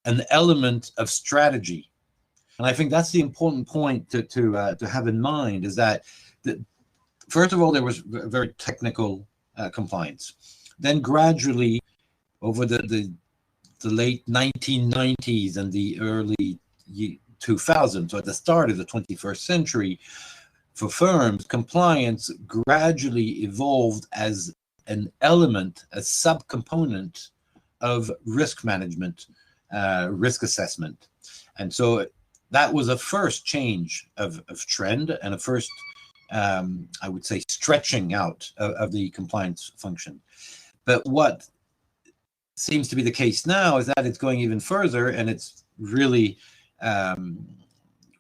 an element of strategy. And I think that's the important point to have in mind, is that first of all, there was very technical compliance. Then gradually, over the late 1990s and the early 2000s, so at the start of the 21st century, for firms, compliance gradually evolved as an element, a subcomponent of risk management, risk assessment. And so that was a first change of trend, and a first, I would say, stretching out of the compliance function. But what seems to be the case now is that it's going even further, and it's really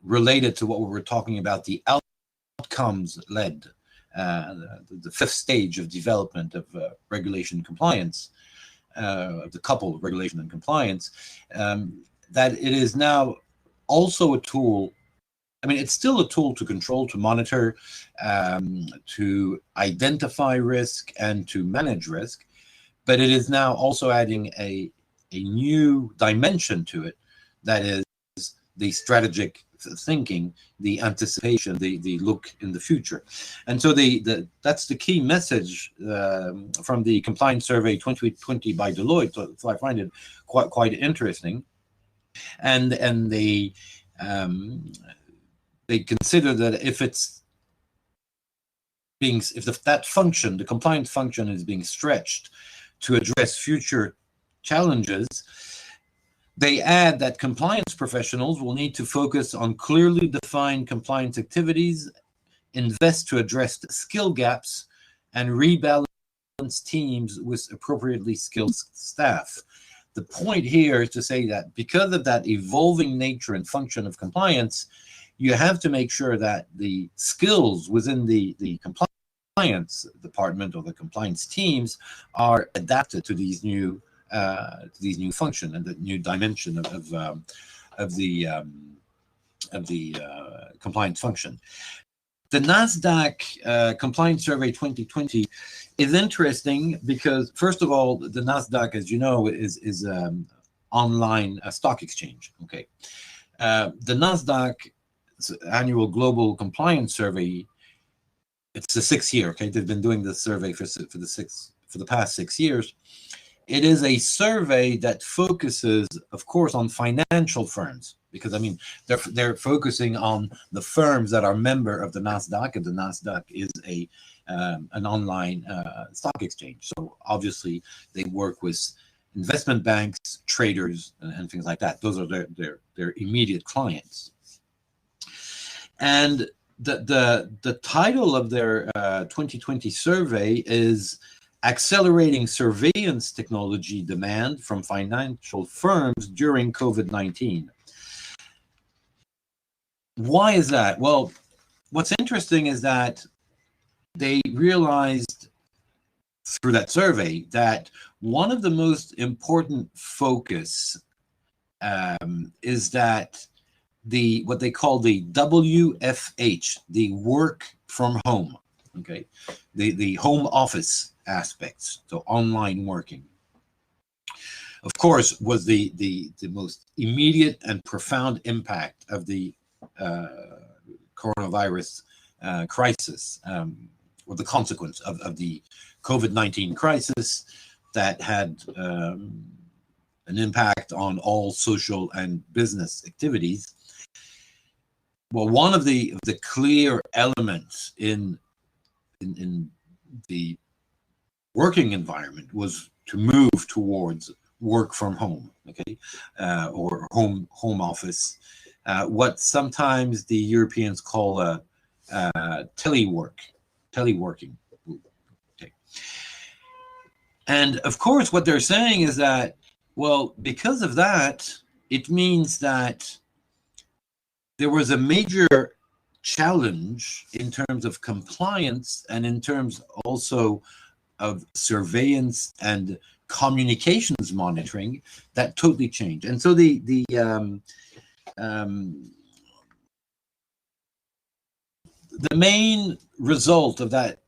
related to what we were talking about, the outcomes-led, the fifth stage of development of regulation and compliance, of the couple of regulation and compliance, that it is now also a tool. I mean, it's still a tool to control, to monitor, to identify risk and to manage risk, but it is now also adding a new dimension to it, that is the strategic thinking, the anticipation, the look in the future. And so that's the key message from the Compliance Survey 2020 by Deloitte. So I find it quite interesting. And they consider that if that function, the compliance function, is being stretched to address future challenges, they add that compliance professionals will need to focus on clearly defined compliance activities, invest to address skill gaps, and rebalance teams with appropriately skilled staff. The point here is to say that because of that evolving nature and function of compliance, you have to make sure that the skills within the compliance department or the compliance teams are adapted to these new function and the new dimension of the compliance function. The NASDAQ Compliance Survey 2020 is interesting because, first of all, the NASDAQ, as you know, is online stock exchange. Okay, the NASDAQ annual global compliance survey, it's the 6th year. Okay, they've been doing this survey for the past 6 years. It is a survey that focuses, of course, on financial firms, because I mean they're focusing on the firms that are member of the NASDAQ, and the NASDAQ is an online stock exchange. So obviously they work with investment banks, traders, and things like that. Those are their immediate clients. And the title of their 2020 survey is Accelerating Surveillance Technology Demand from Financial Firms During COVID-19. Why is that? Well, what's interesting is that they realized through that survey that one of the most important focus is that what they call the WFH, the work from home, okay, the home office aspects, so online working, of course, was the most immediate and profound impact of the coronavirus crisis, or the consequence of the COVID-19 crisis that had an impact on all social and business activities. Well, one of the clear elements in the working environment was to move towards work from home, okay, or home office, what sometimes the Europeans call teleworking. Okay. And of course, what they're saying is that, well, because of that, it means that there was a major challenge in terms of compliance and in terms also of surveillance and communications monitoring that totally changed. And so the main result of that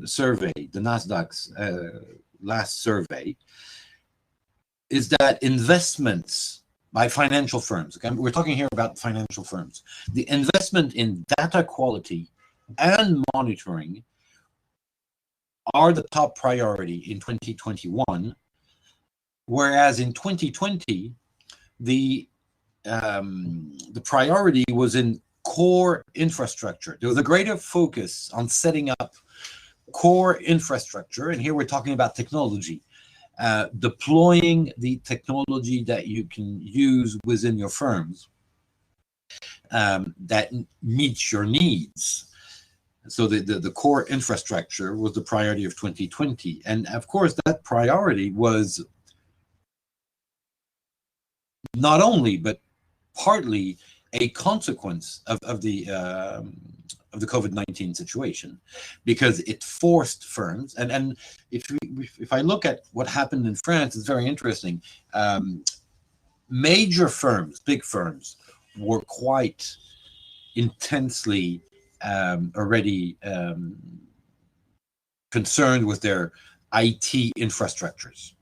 survey, the NASDAQ's last survey, is that investments by financial firms. Okay? We're talking here about financial firms. The investment in data quality and monitoring are the top priority in 2021, whereas in 2020, the priority was in core infrastructure. There was a greater focus on setting up core infrastructure, and here we're talking about technology, deploying the technology that you can use within your firms that meets your needs. So the core infrastructure was the priority of 2020. And of course, that priority was not only, but partly a consequence of the COVID-19 situation, because it forced firms. And if I look at what happened in France, it's very interesting. Major firms, big firms, were quite intensely already concerned with their IT infrastructures,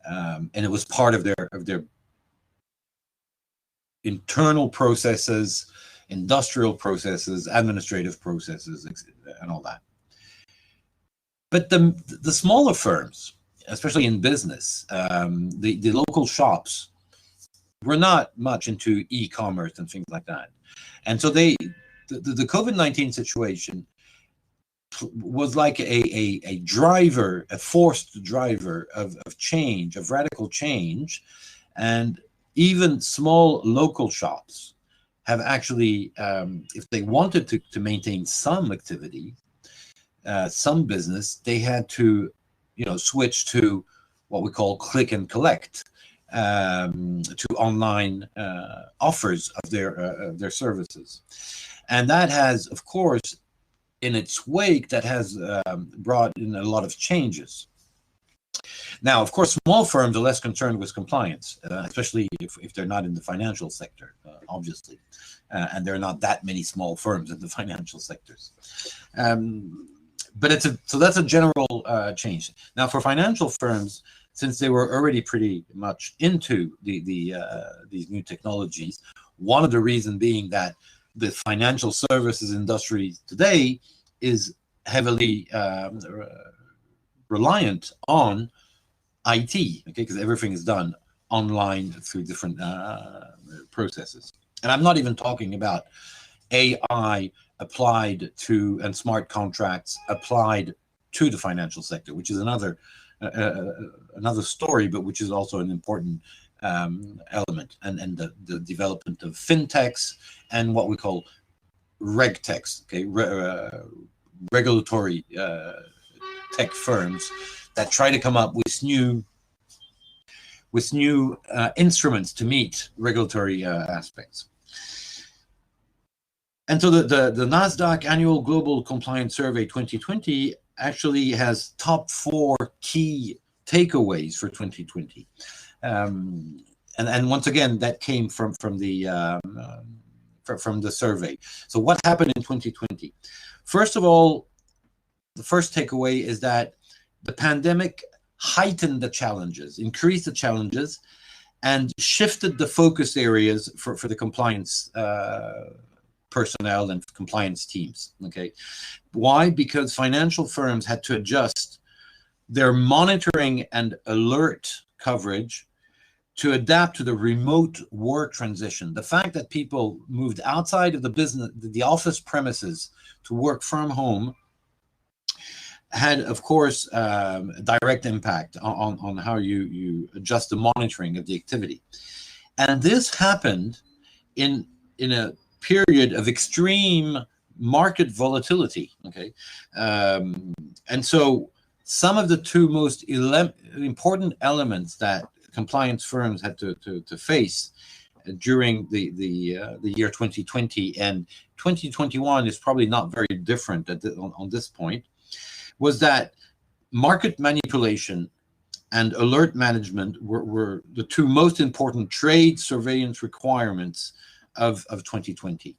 and it was part of their internal processes, industrial processes, administrative processes, and all that. But the smaller firms, especially in business, the local shops, were not much into e-commerce and things like that, and so the COVID-19 situation was like a driver, a forced driver of change, of radical change. And even small local shops have actually, if they wanted to maintain some activity, some business, they had to, switch to what we call click and collect, to online offers of their services. And that has, of course, in its wake, that has brought in a lot of changes. Now, of course, small firms are less concerned with compliance, especially if they're not in the financial sector, obviously. And there are not that many small firms in the financial sectors. But so that's a general change. Now, for financial firms, since they were already pretty much into these new technologies, one of the reasons being that the financial services industry today is heavily reliant on IT, okay, because everything is done online through different processes. And I'm not even talking about AI applied to, and smart contracts applied to the financial sector, which is another story, but which is also an important element, and the development of fintechs and what we call regtechs, okay, regulatory tech firms that try to come up with new instruments to meet regulatory aspects. And so the NASDAQ Annual Global Compliance Survey 2020 actually has top 4 key takeaways for 2020. And once again, that came from the survey. So what happened in 2020? First of all, the first takeaway is that the pandemic heightened the challenges, increased the challenges, and shifted the focus areas for the compliance personnel and compliance teams. Okay, why? Because financial firms had to adjust their monitoring and alert coverage to adapt to the remote work transition. The fact that people moved outside of the office premises to work from home had, of course, a direct impact on how you adjust the monitoring of the activity. And this happened in a period of extreme market volatility, okay? And so some of the two most important elements that compliance firms had to face during the year 2020, and 2021 is probably not very different on this point, was that market manipulation and alert management were the two most important trade surveillance requirements of 2020.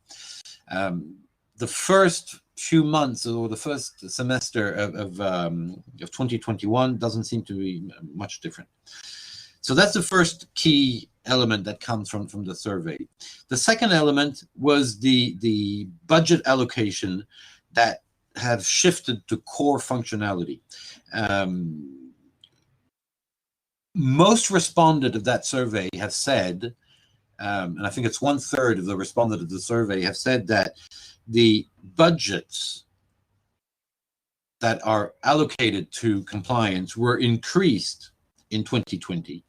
The first few months, or the first semester of 2021 doesn't seem to be much different. So that's the first key element that comes from the survey. The second element was the budget allocation that have shifted to core functionality. Most respondents of that survey have said, and I think it's 1/3 of the respondents of the survey have said that the budgets that are allocated to compliance were increased in 2020,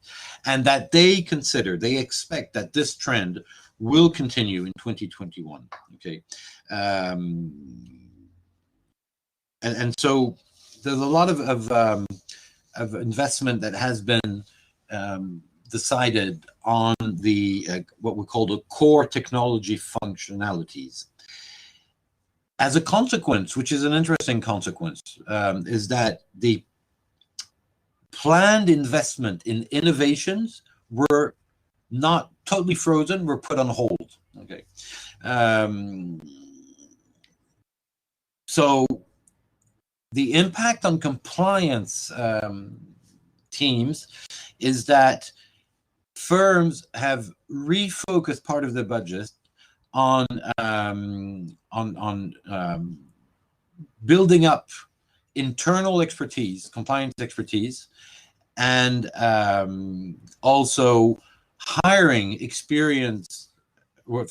and that they expect that this trend will continue in 2021. Okay, and so there's a lot of investment that has been decided on the what we call the core technology functionalities. As a consequence, which is an interesting consequence, is that the planned investment in innovations were not totally frozen, were put on hold. Okay, so the impact on compliance teams is that firms have refocused part of their budget on building up internal expertise, compliance expertise, and also hiring experience or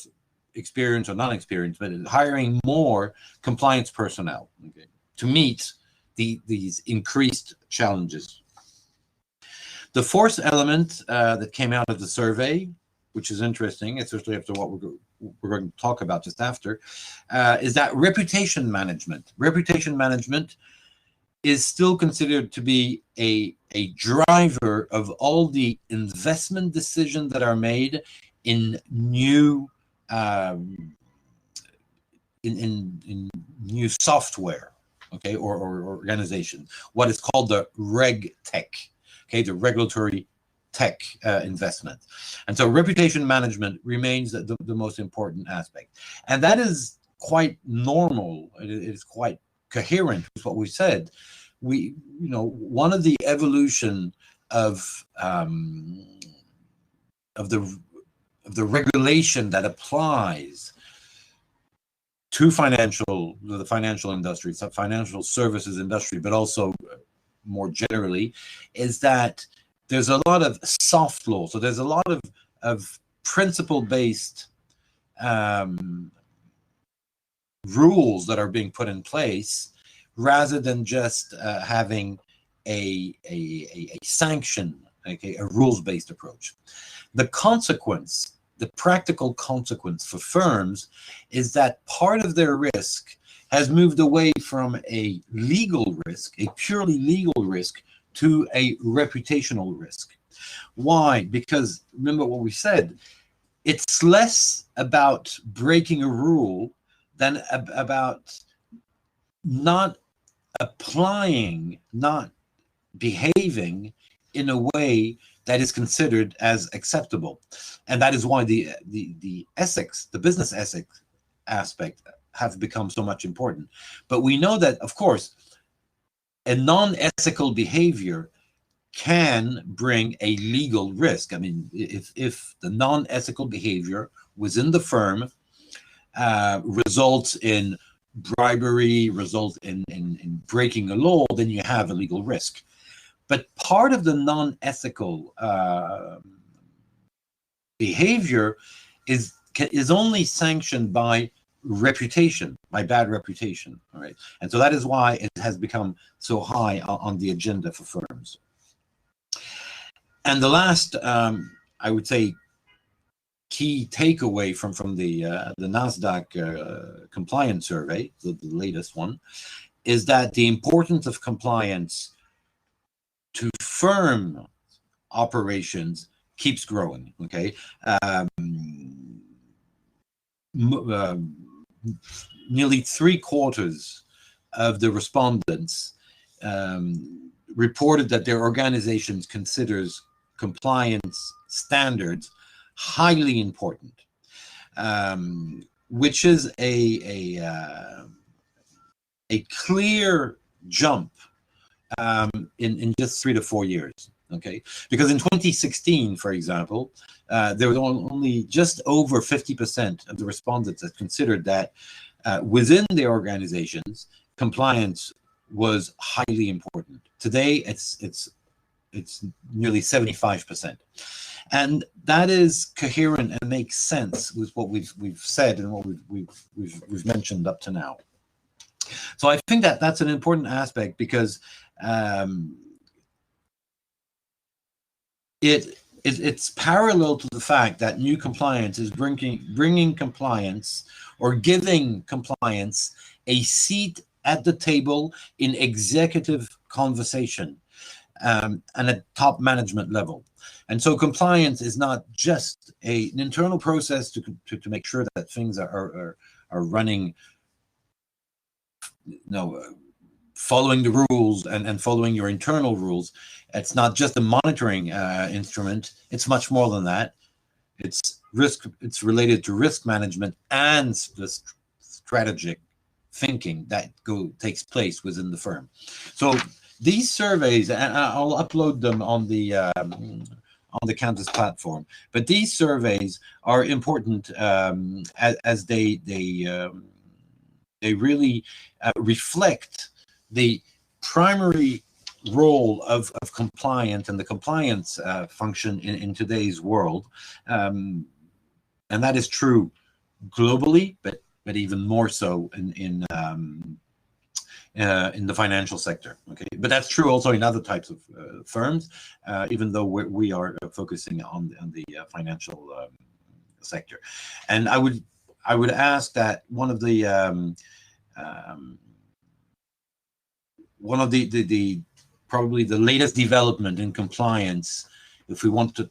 non-experienced, but hiring more compliance personnel, okay, to meet these increased challenges. The fourth element that came out of the survey, which is interesting, especially after what we're going to talk about just after, is that reputation management. Reputation management is still considered to be a driver of all the investment decisions that are made in new in new software, okay, or organization, what is called the reg tech, okay, the regulatory tech investment. And so reputation management remains the most important aspect. And that is quite normal. It is quite coherent with what we said. One of the evolution of the regulation that applies to the financial industry, financial services industry, but also more generally, is that there's a lot of soft law. So there's a lot of principle-based rules that are being put in place, rather than just having a sanction, okay, a rules-based approach. The practical consequence for firms is that part of their risk has moved away from a legal risk, a purely legal risk, to a reputational risk. Why? Because remember what we said, it's less about breaking a rule than about not applying, not behaving in a way that is considered as acceptable. And that is why the ethics, the business ethics aspect have become so much important. But we know that, of course, a non-ethical behavior can bring a legal risk. I mean, if the non-ethical behavior within the firm results in bribery, results in breaking a law, then you have a legal risk. But part of the non-ethical behavior is only sanctioned by reputation, by bad reputation. All right, and so that is why it has become so high on the agenda for firms. And the last, I would say, key takeaway from the NASDAQ compliance survey, the latest one, is that the importance of compliance to firm operations keeps growing. Okay, nearly 3/4 of the respondents reported that their organizations considers compliance standards highly important, which is a clear jump in just 3 to 4 years. Okay, because in 2016, for example, there was only just over 50% of the respondents that considered that within their organizations, compliance was highly important. Today, it's nearly 75%, and that is coherent and makes sense with what we've said and what we've mentioned up to now. So I think that that's an important aspect, because it's parallel to the fact that new compliance is bringing compliance, or giving compliance, a seat at the table in executive conversation, and at top management level. And so compliance is not just an internal process to make sure that things are running, following the rules and following your internal rules. It's not just a monitoring instrument. It's much more than that. It's related to risk management and the strategic thinking that takes place within the firm. So these surveys, and I'll upload them on the Canvas platform, but these surveys are important as they really reflect the primary role of compliance and the compliance function in today's world, and that is true globally, but even more so in the financial sector. Okay, but that's true also in other types of firms, even though we are focusing on the financial sector. And I would ask that one of the probably the latest development in compliance, if we want to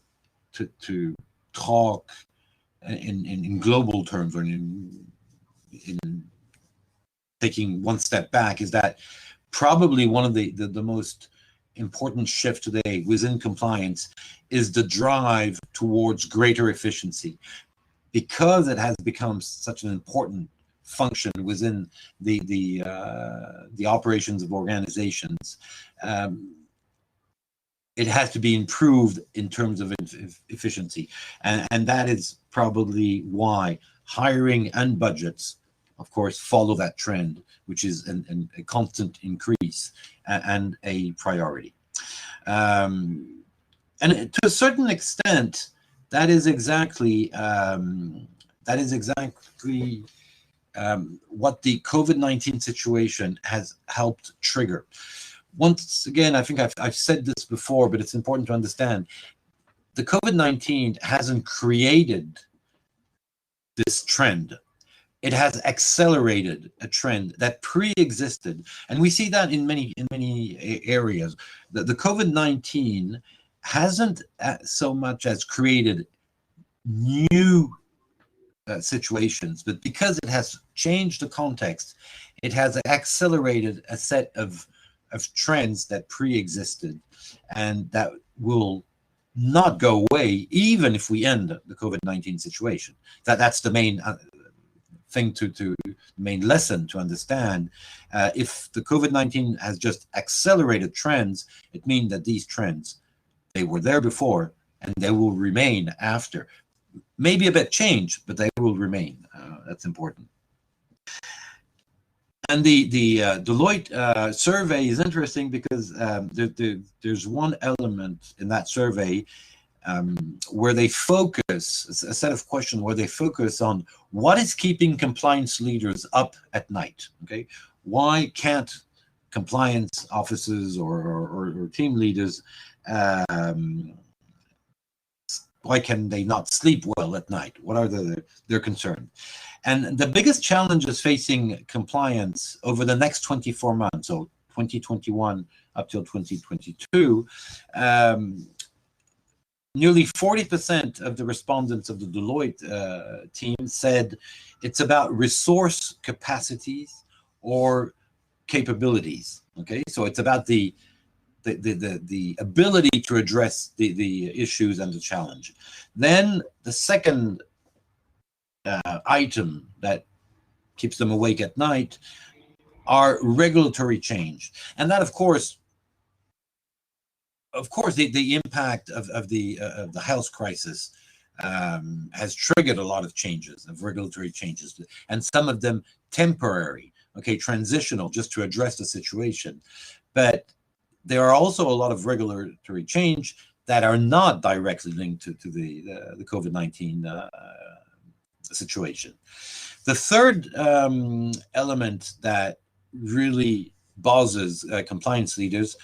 talk in global terms, or in taking one step back, is that probably one of the most important shift today within compliance is the drive towards greater efficiency, because it has become such an important function within the operations of organizations. It has to be improved in terms of efficiency, and that is probably why hiring and budgets, of course, follow that trend, which is a constant increase and a priority. And to a certain extent, that is exactly what the COVID-19 situation has helped trigger. Once again, I think I've said this before, but it's important to understand, the COVID-19 hasn't created this trend. It has accelerated a trend that pre-existed, and we see that in many areas. The COVID-19 hasn't so much as created new situations, but because it has changed the context, it has accelerated a set of trends that pre-existed, and that will not go away even if we end the COVID-19 situation. That's the main thing main lesson to understand. If the COVID-19 has just accelerated trends, it means that these trends, they were there before and they will remain after. Maybe a bit change, but they will remain. That's important. And the Deloitte survey is interesting because there's one element in that survey where they focus, a set of questions where they focus on what is keeping compliance leaders up at night. Okay, why can't compliance officers or team leaders, why can they not sleep well at night? What are their concerns? And the biggest challenges facing compliance over the next 24 months, so 2021 up till 2022, nearly 40% of the respondents of the Deloitte team said it's about resource capacities or capabilities. Okay, so it's about the ability to address the issues and the challenge. Then the second item that keeps them awake at night are regulatory change. And that, of course, of course, the impact of the health crisis has triggered a lot of changes, of regulatory changes, and some of them temporary, okay, transitional, just to address the situation. But there are also a lot of regulatory change that are not directly linked to the COVID-19 situation. The third element that really bothers compliance leaders,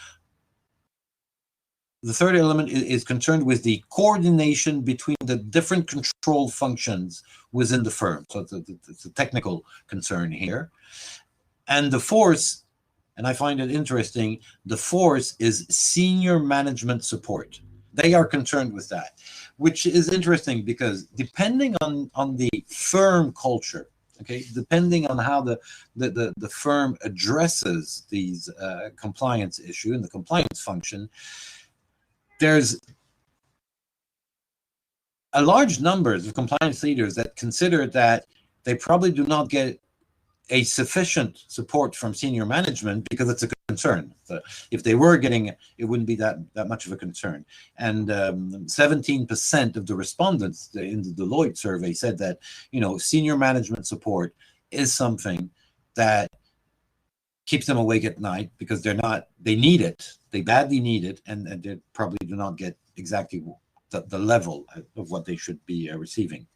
the third element is concerned with the coordination between the different control functions within the firm. So it's a technical concern here. And the fourth, and I find it interesting, the fourth is senior management support. They are concerned with that, which is interesting because depending on the firm culture, okay, depending on how the firm addresses these compliance issue and the compliance function, there's a large numbers of compliance leaders that consider that they probably do not get a sufficient support from senior management because it's a concern. So if they were getting it, it wouldn't be that much of a concern. And 17% of the respondents in the Deloitte survey said that, you know, senior management support is something that keeps them awake at night because they need it, they badly need it, and they probably do not get exactly the level of what they should be receiving.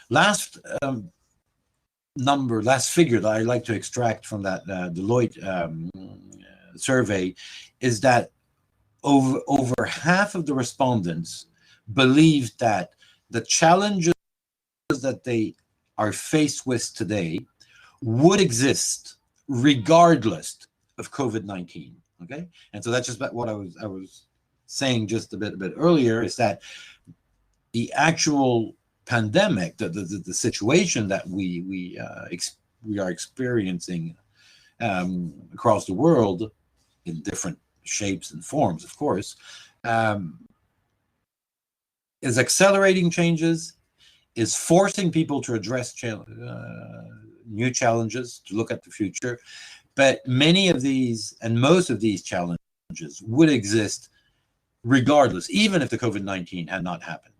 Last figure that I like to extract from that Deloitte survey is that over half of the respondents believe that the challenges that they are faced with today would exist regardless of COVID-19. Okay, and so that's just what I was saying just a bit earlier, is that the actual pandemic, the situation that we are experiencing across the world in different shapes and forms, of course, is accelerating changes, is forcing people to address new challenges, to look at the future. But many of these and most of these challenges would exist regardless, even if the COVID-19 had not happened.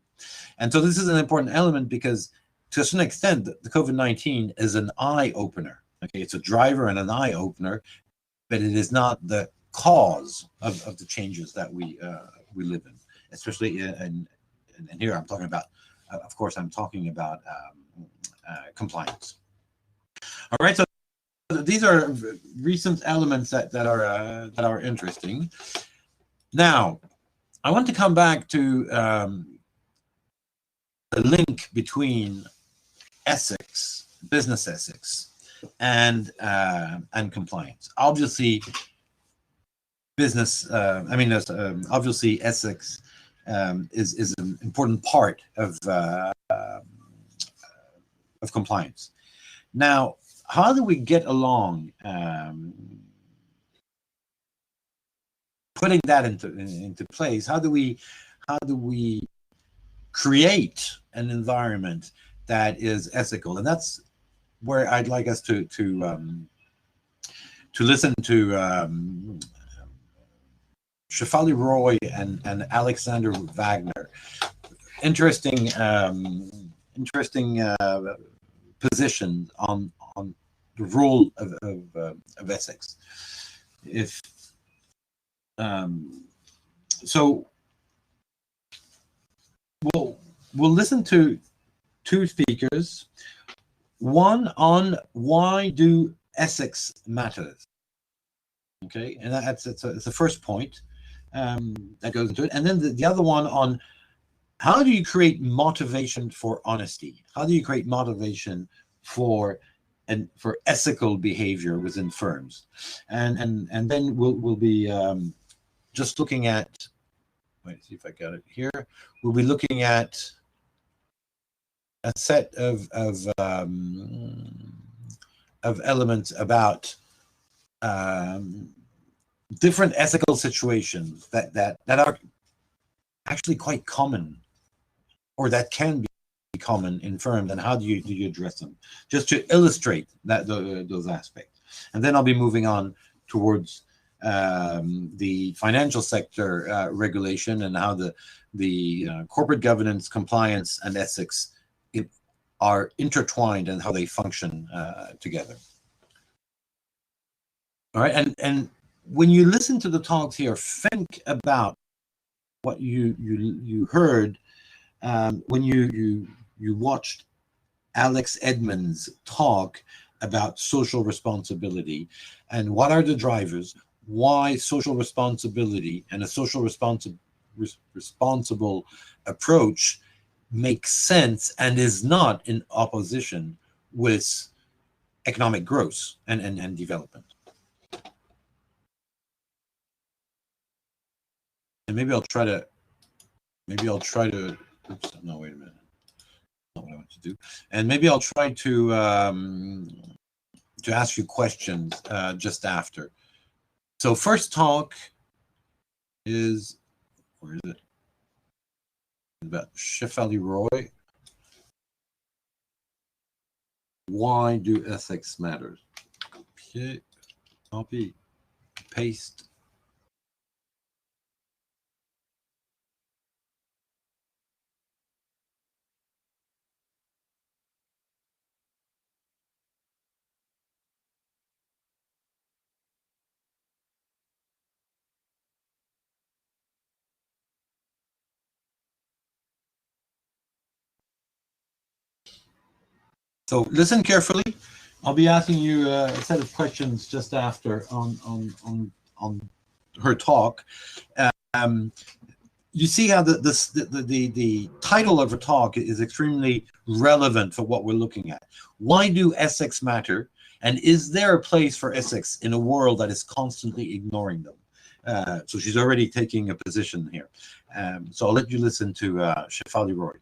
And so this is an important element because to a certain extent, the COVID-19 is an eye-opener. Okay, it's a driver and an eye-opener, but it is not the cause of the changes that we live in, especially and here I'm talking about, of course, I'm talking about compliance. All right, so these are recent elements that are interesting. Now, I want to come back to the link between ethics, business ethics, and compliance. Obviously, obviously ethics is an important part of compliance. Now, how do we get along putting that into place? How do we create an environment that is ethical? And that's where I'd like us to listen to Shefali Roy and Alexander Wagner. Interesting position on the role of ethics. So we'll listen to two speakers. One on why do ethics matters. Okay, and it's the first point that goes into it, and then the other one on how do you create motivation for honesty? How do you create motivation for ethical behavior within firms? And then we'll be just looking at. Wait, see if I got it here. We'll be looking at a set of elements about different ethical situations that are actually quite common, or that can be common in firms, and how do you address them, just to illustrate those aspects. And then I'll be moving on towards the financial sector regulation, and how the corporate governance, compliance, and ethics are intertwined and how they function together. All right, and when you listen to the talks here, think about what you heard when you watched Alex Edmans talk about social responsibility, and what are the drivers, why social responsibility and a social responsible approach makes sense and is not in opposition with economic growth and development. And maybe I'll try to oops, no, wait a minute. Not what I want to do. And maybe I'll try to ask you questions just after. So first talk is, where is it? About Shefali Roy. Why do ethics matter? Okay, copy, paste. So listen carefully. I'll be asking you a set of questions just after on her talk. You see how the title of her talk is extremely relevant for what we're looking at. Why do ethics matter? And is there a place for ethics in a world that is constantly ignoring them? So she's already taking a position here. So I'll let you listen to Shefali Roy.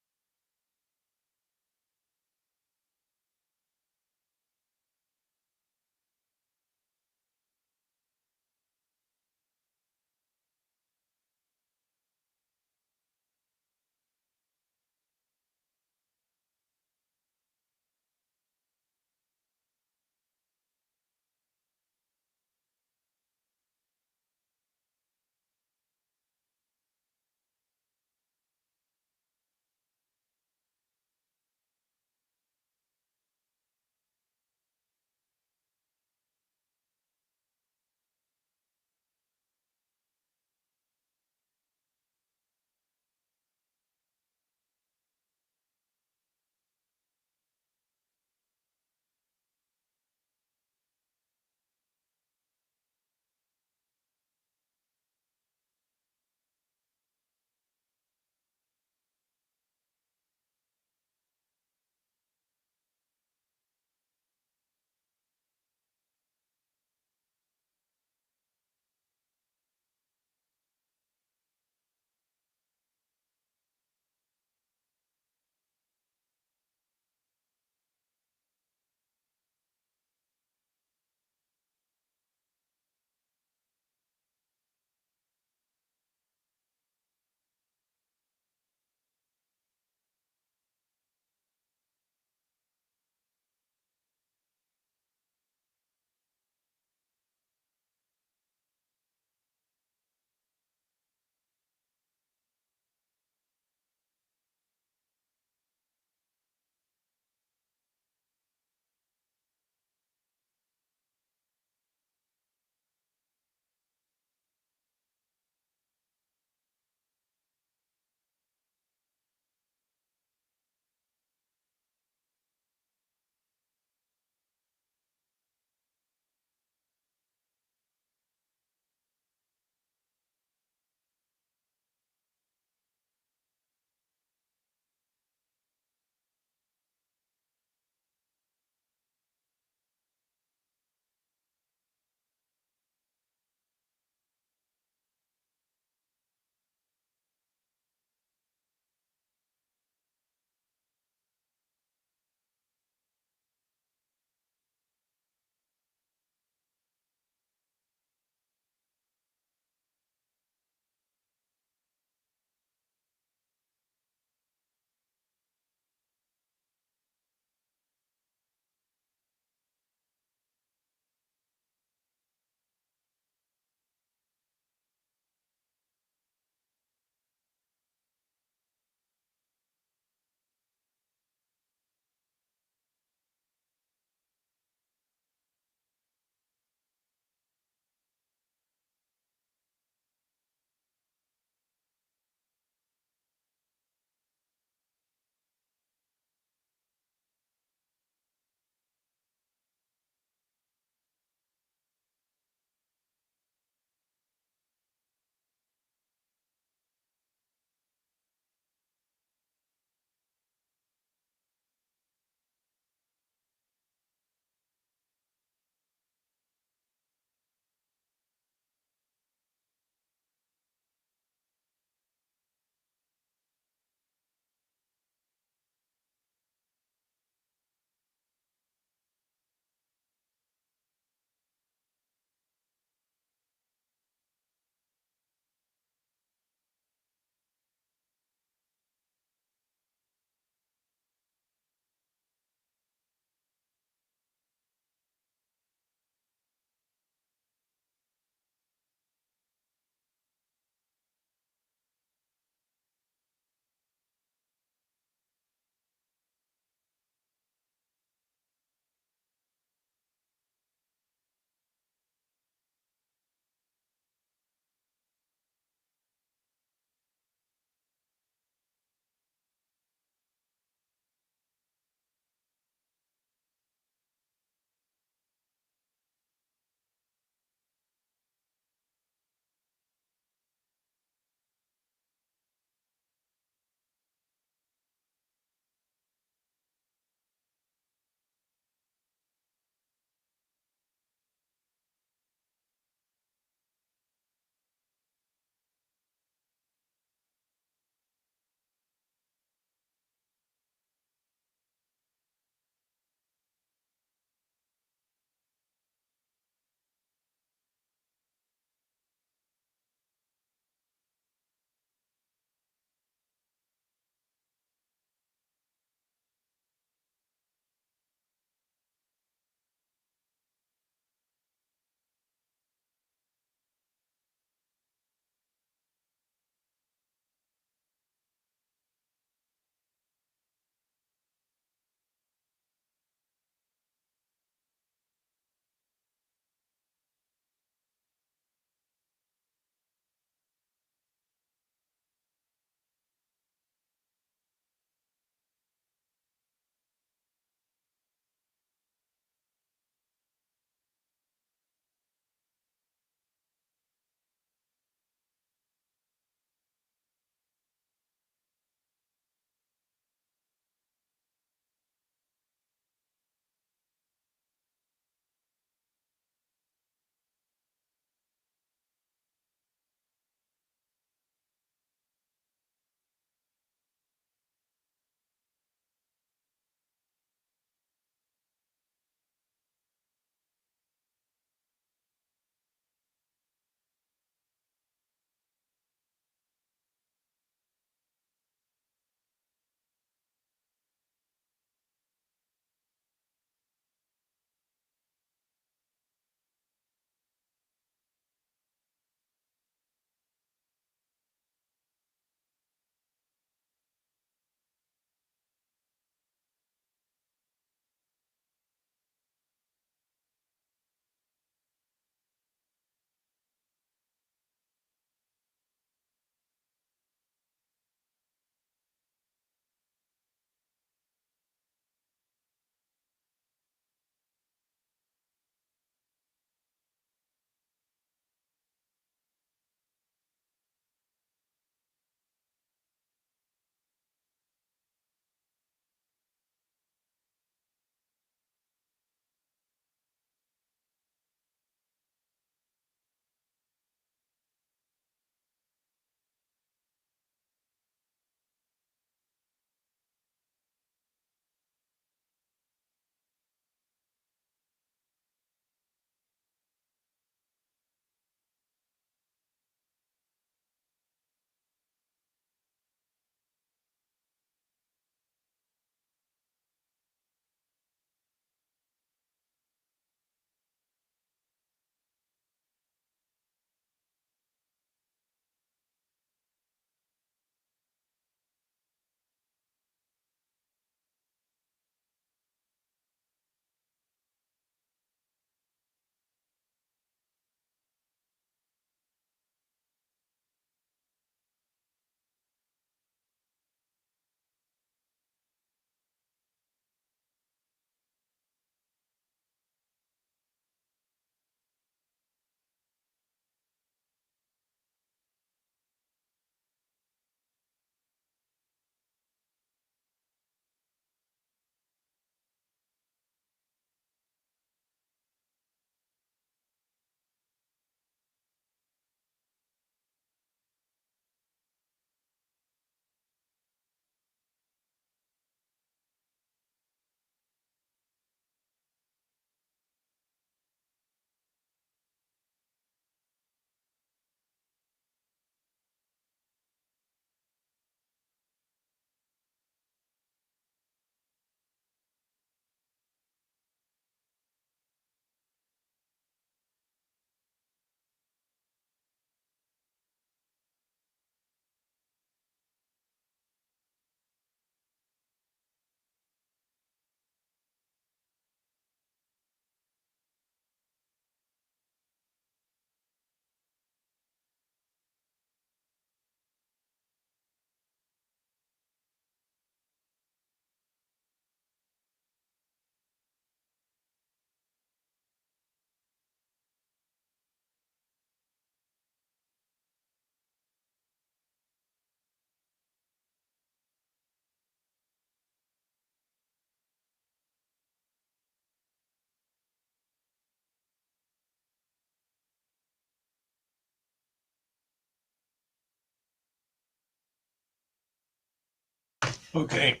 Okay.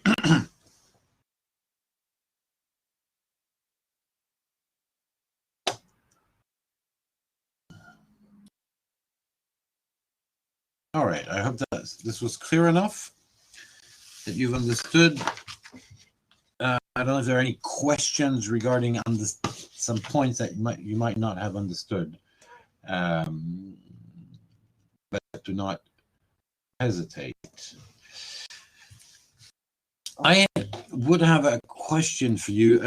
All right. I hope that this was clear enough, that you've understood. I don't know if there are any questions regarding some points that you might not have understood, but do not hesitate. I would have a question for you.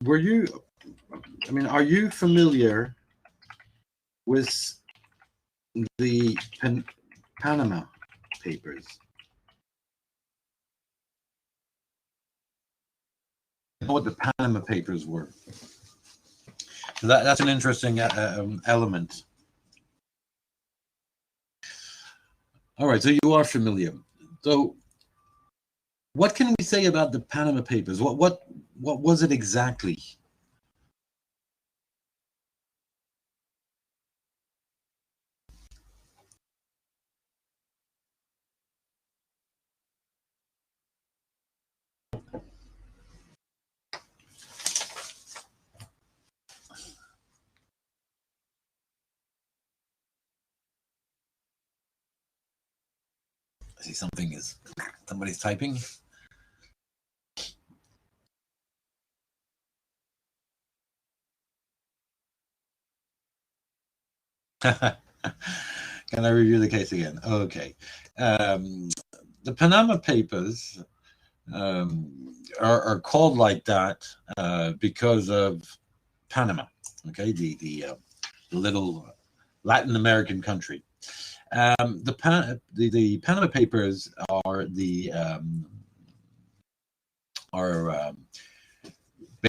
Are you familiar with the Panama Papers? Know what the Panama Papers were? So that's an interesting element. All right, so you are familiar. So what can we say about the Panama Papers? What was it exactly? I see somebody's typing. Can I review the case again? Okay. The Panama Papers are called like that because of Panama, okay, the little Latin American country. The Panama Papers are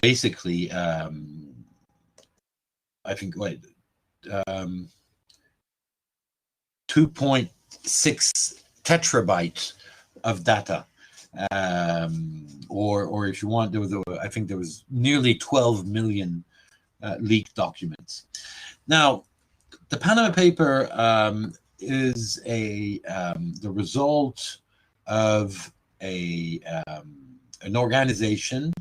basically I think 2.6 terabytes of data, or if you want, I think there was nearly 12 million leaked documents. Now, the Panama Paper is the result of an organization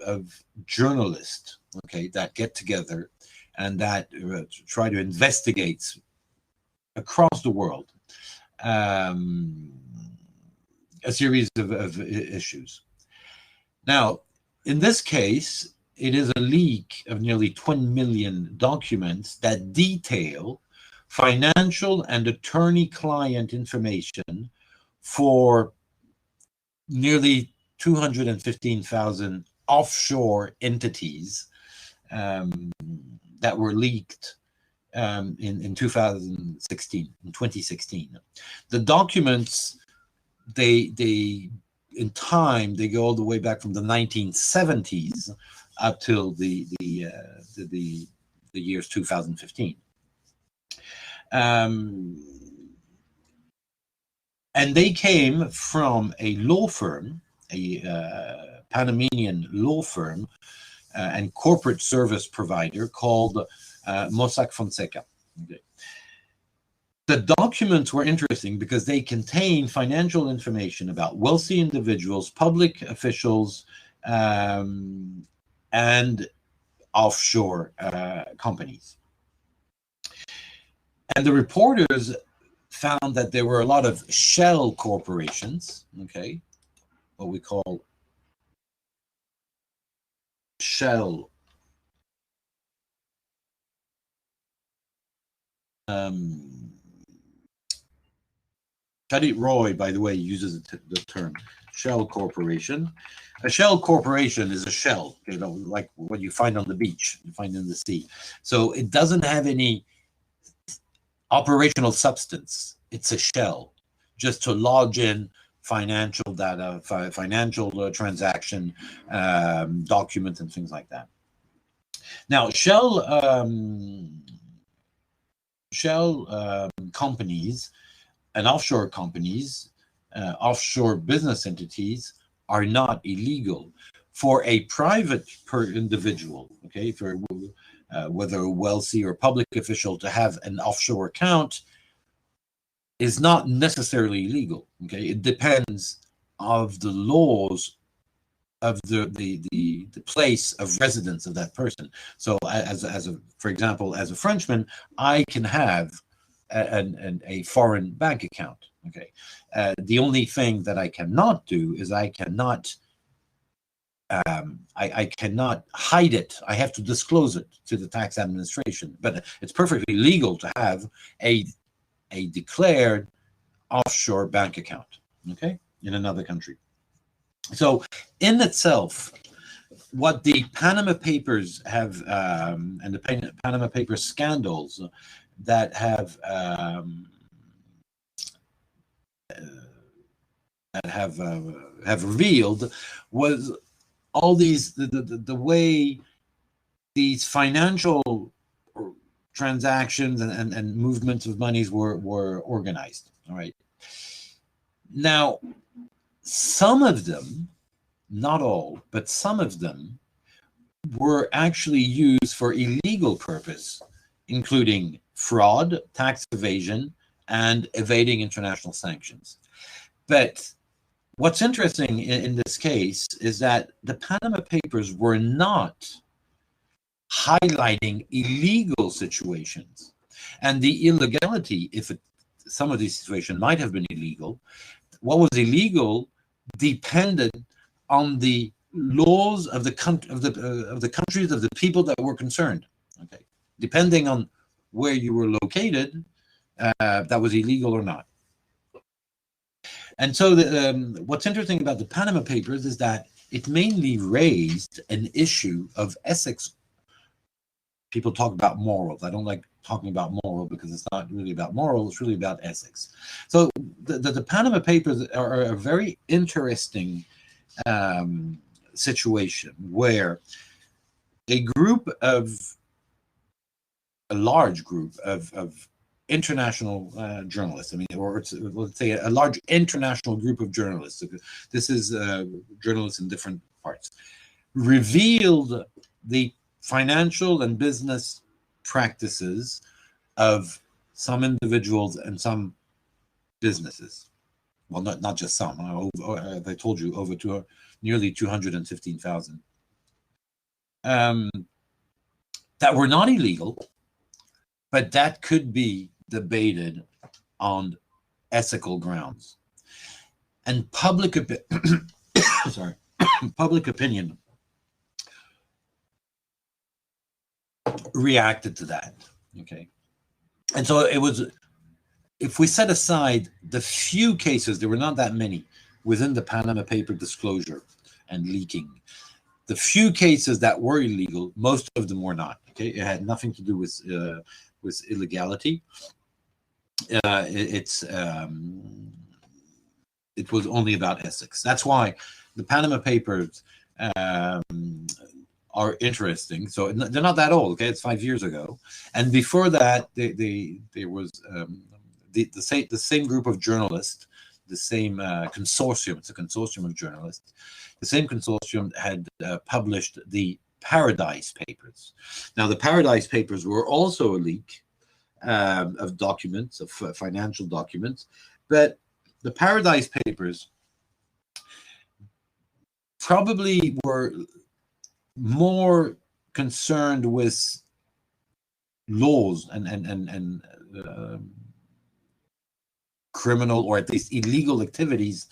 of journalists, okay, that get together and that try to investigate across the world a series of issues. Now, in this case, it is a leak of nearly 20 million documents that detail financial and attorney-client information for nearly 215,000 offshore entities that were leaked in 2016. The documents, they in time, they go all the way back from the 1970s up till the years 2015. And they came from a law firm, a Panamanian law firm and corporate service provider called Mossack Fonseca. Okay. The documents were interesting because they contain financial information about wealthy individuals, public officials, and offshore companies. And the reporters found that there were a lot of shell corporations, okay, what we call shell. Chadit Roy, by the way, uses the term shell corporation. A shell corporation is a shell, you know, like what you find on the beach, you find in the sea. So it doesn't have any operational substance. It's a shell, just to lodge in financial data, financial transaction documents, and things like that. Now, shell companies and offshore companies, offshore business entities are not illegal. For a private individual, okay, for whether a wealthy or public official to have an offshore account, is not necessarily illegal. Okay, it depends of the laws of the place of residence of that person. So as a for example, as a Frenchman, I can have a foreign bank account. Okay, the only thing that I cannot do is I cannot I cannot hide it. I have to disclose it to the tax administration. But it's perfectly legal to have a declared offshore bank account, okay, in another country. So in itself, what the Panama Papers have, and the Panama Papers scandals that have revealed was all these the way these financial transactions and movements of monies were organized. All right. Now, some of them, not all, but some of them were actually used for illegal purpose, including fraud, tax evasion, and evading international sanctions. But what's interesting in this case is that the Panama Papers were not highlighting illegal situations. And the illegality, if some of these situations might have been illegal, what was illegal depended on the laws of the countries of the people that were concerned. Okay, depending on where you were located, that was illegal or not. And so, what's interesting about the Panama Papers is that it mainly raised an issue of ethics. People talk about morals. I don't like talking about moral because it's not really about moral. It's really about ethics. So the Panama Papers are a very interesting situation where a large group of international journalists, I mean, or let's say a large international group of journalists, this is journalists in different parts, revealed the financial and business practices of some individuals and some businesses. Well, not just some. As I told you, over nearly 215,000 that were not illegal, but that could be debated on ethical grounds. And public opinion reacted to that. Okay. And so it was, if we set aside the few cases, there were not that many within the Panama Paper disclosure and leaking. The few cases that were illegal, most of them were not. Okay, it had nothing to do with illegality. It was only about ethics. That's why the Panama Papers are interesting. So they're not that old. Okay, it's 5 years ago, and before that, there was the same group of journalists, the same consortium. It's a consortium of journalists. The same consortium had published the Paradise Papers. Now, the Paradise Papers were also a leak of documents, of financial documents, but the Paradise Papers probably were more concerned with laws and criminal or at least illegal activities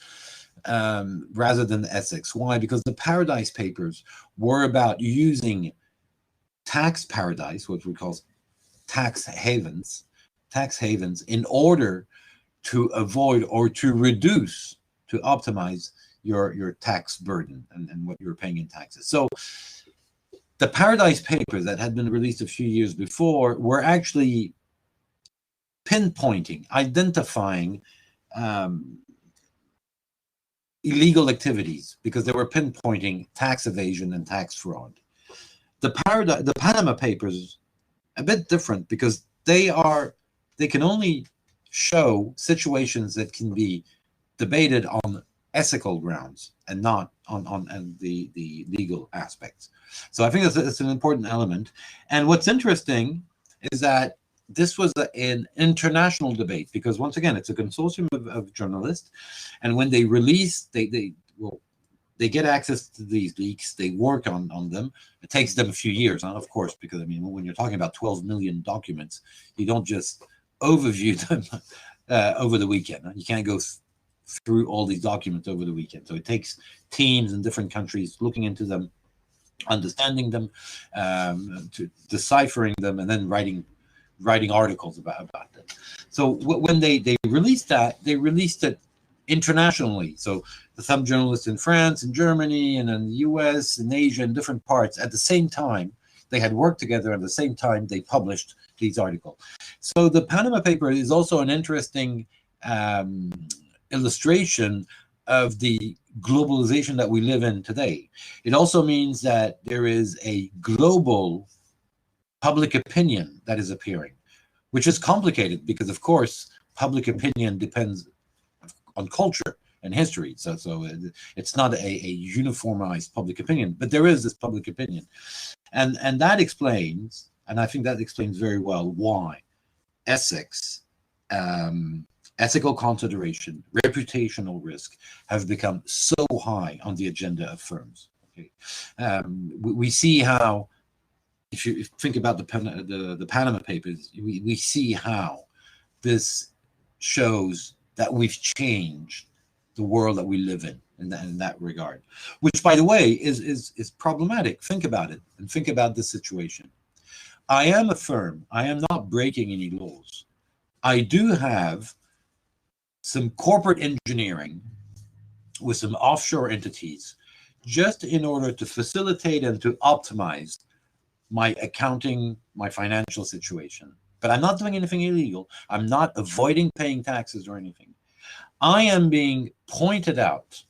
rather than ethics. Why? Because the Paradise Papers were about using tax paradise, what we call tax havens, in order to avoid or to reduce, to optimize your tax burden and what you're paying in taxes. So the Paradise Papers that had been released a few years before were actually pinpointing, identifying illegal activities because they were pinpointing tax evasion and tax fraud. The Panama Papers, a bit different because they can only show situations that can be debated on ethical grounds and not on the legal aspects. So I think that's an important element. And what's interesting is that this was an international debate, because once again, it's a consortium of journalists, and when they release, they get access to these leaks, they work on them. It takes them a few years, of course, because I mean, when you're talking about 12 million documents, you don't just overview them over the weekend. You can't go through all these documents over the weekend. So it takes teams in different countries looking into them, understanding them, to deciphering them, and then writing articles about them. So when they released that, they released it internationally. So some journalists in France and Germany and in the US and Asia and different parts at the same time, they had worked together. At the same time, they published these articles. So the Panama Paper is also an interesting illustration of the globalization that we live in today. It also means that there is a global public opinion that is appearing, which is complicated because, of course, public opinion depends on culture and history. So it's not a uniformized public opinion, but there is this public opinion. And that explains, and I think that explains very well why ethics, ethical consideration, reputational risk have become so high on the agenda of firms. Okay, we see how, if you think about the Panama Papers, we see how this shows that we've changed the world that we live in that regard, which, by the way, is problematic. Think about it, and think about this situation. I am a firm. I am not breaking any laws. I do have some corporate engineering with some offshore entities, just in order to facilitate and to optimize my accounting, my financial situation. But I'm not doing anything illegal. I'm not avoiding paying taxes or anything. I am being pointed out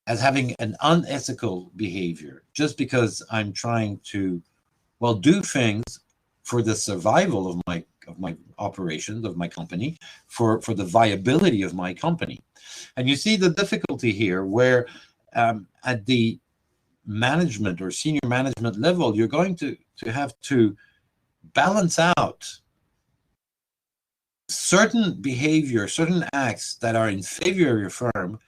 as having an unethical behavior just because I'm trying to, well, do things for the survival of my operations, of my company, for the viability of my company. And you see the difficulty here, where at the management or senior management level, you're going to have to balance out certain behavior, certain acts that are in favor of your firm,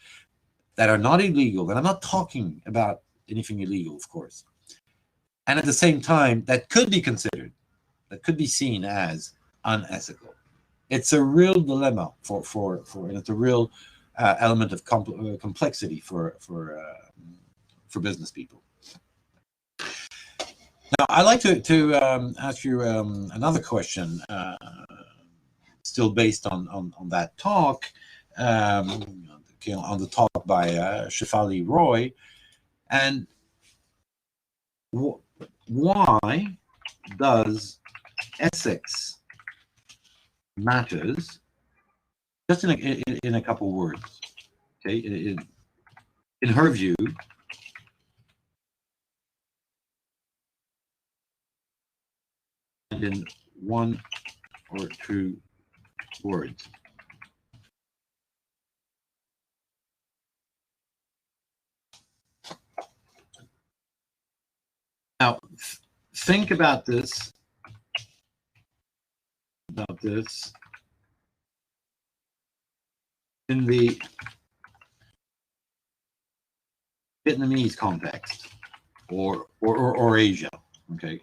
that are not illegal. And I'm not talking about anything illegal, of course. And at the same time, that could be considered, that could be seen as unethical. It's a real dilemma and it's a real element of complexity for business people. Now, I'd like to ask you another question, still based on that talk, on the talk by Shefali Roy, and why does ethics matters? Just in a couple words, okay? In her view, and in one or two words. Now, think about this. In the Vietnamese context, or Asia, okay?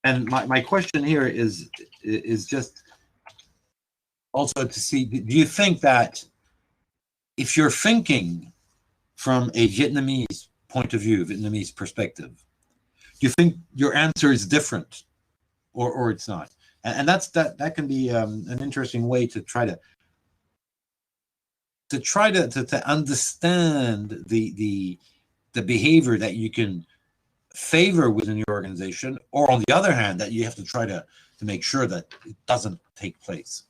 And my question here is just also to see, do you think that if you're thinking from a Vietnamese point of view, Vietnamese perspective, do you think your answer is different, or it's not? And that can be an interesting way to try to understand the behavior that you can favor within your organization, or on the other hand, that you have to try to make sure that it doesn't take place.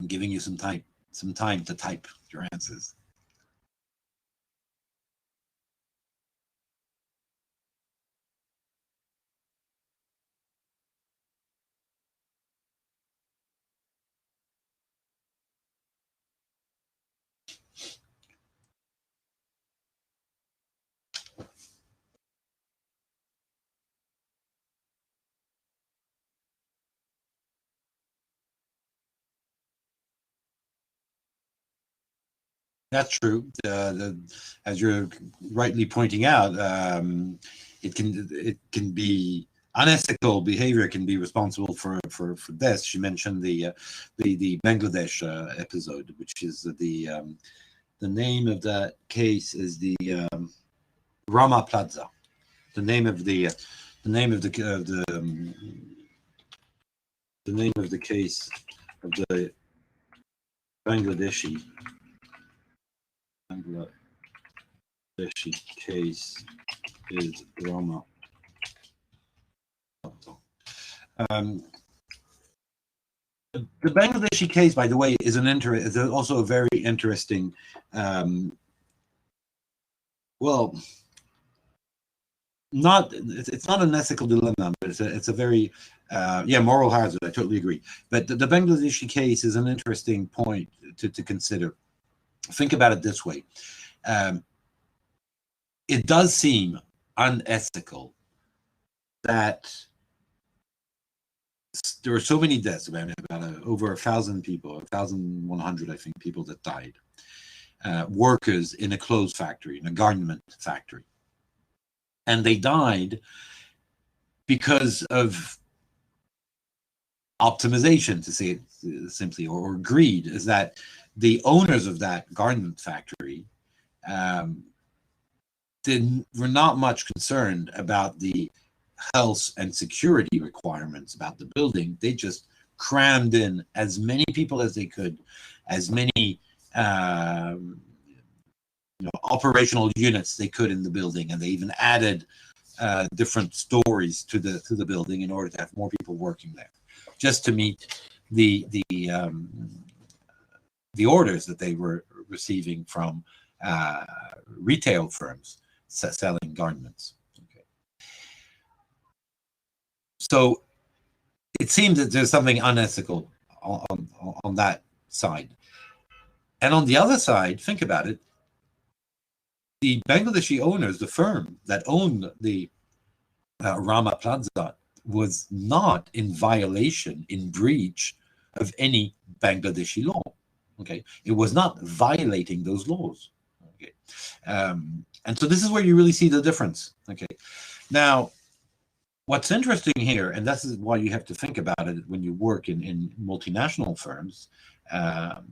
I'm giving you some time to type your answers. That's true. As you're rightly pointing out, it can be unethical behavior can be responsible for this. She mentioned the Bangladesh episode, which is the name of that case is the Rama Plaza. The name of the name of the the name of the case of the Bangladeshi case is Rama. The Bangladeshi case, by the way, is also a very interesting. Well, it's not an ethical dilemma, but it's a very moral hazard. I totally agree. But the Bangladeshi case is an interesting point to consider. Think about it this way. It does seem unethical that there were so many deaths, about over 1,000 people, 1,100, I think, people that died. Workers in a clothes factory, in a garment factory. And they died because of optimization, to say it simply, or greed, is that the owners of that garment factory were not much concerned about the health and security requirements about the building. They just crammed in as many people as they could, as many operational units they could in the building, and they even added different stories to the building in order to have more people working there, just to meet the orders that they were receiving from retail firms selling garments. Okay. So it seems that there's something unethical on that side. And on the other side, think about it, the Bangladeshi owners, the firm that owned the Rama Plaza, was not in violation, in breach of any Bangladeshi law. Okay, it was not violating those laws. Okay, and so this is where you really see the difference. Okay, now what's interesting here, and this is why you have to think about it when you work in multinational firms.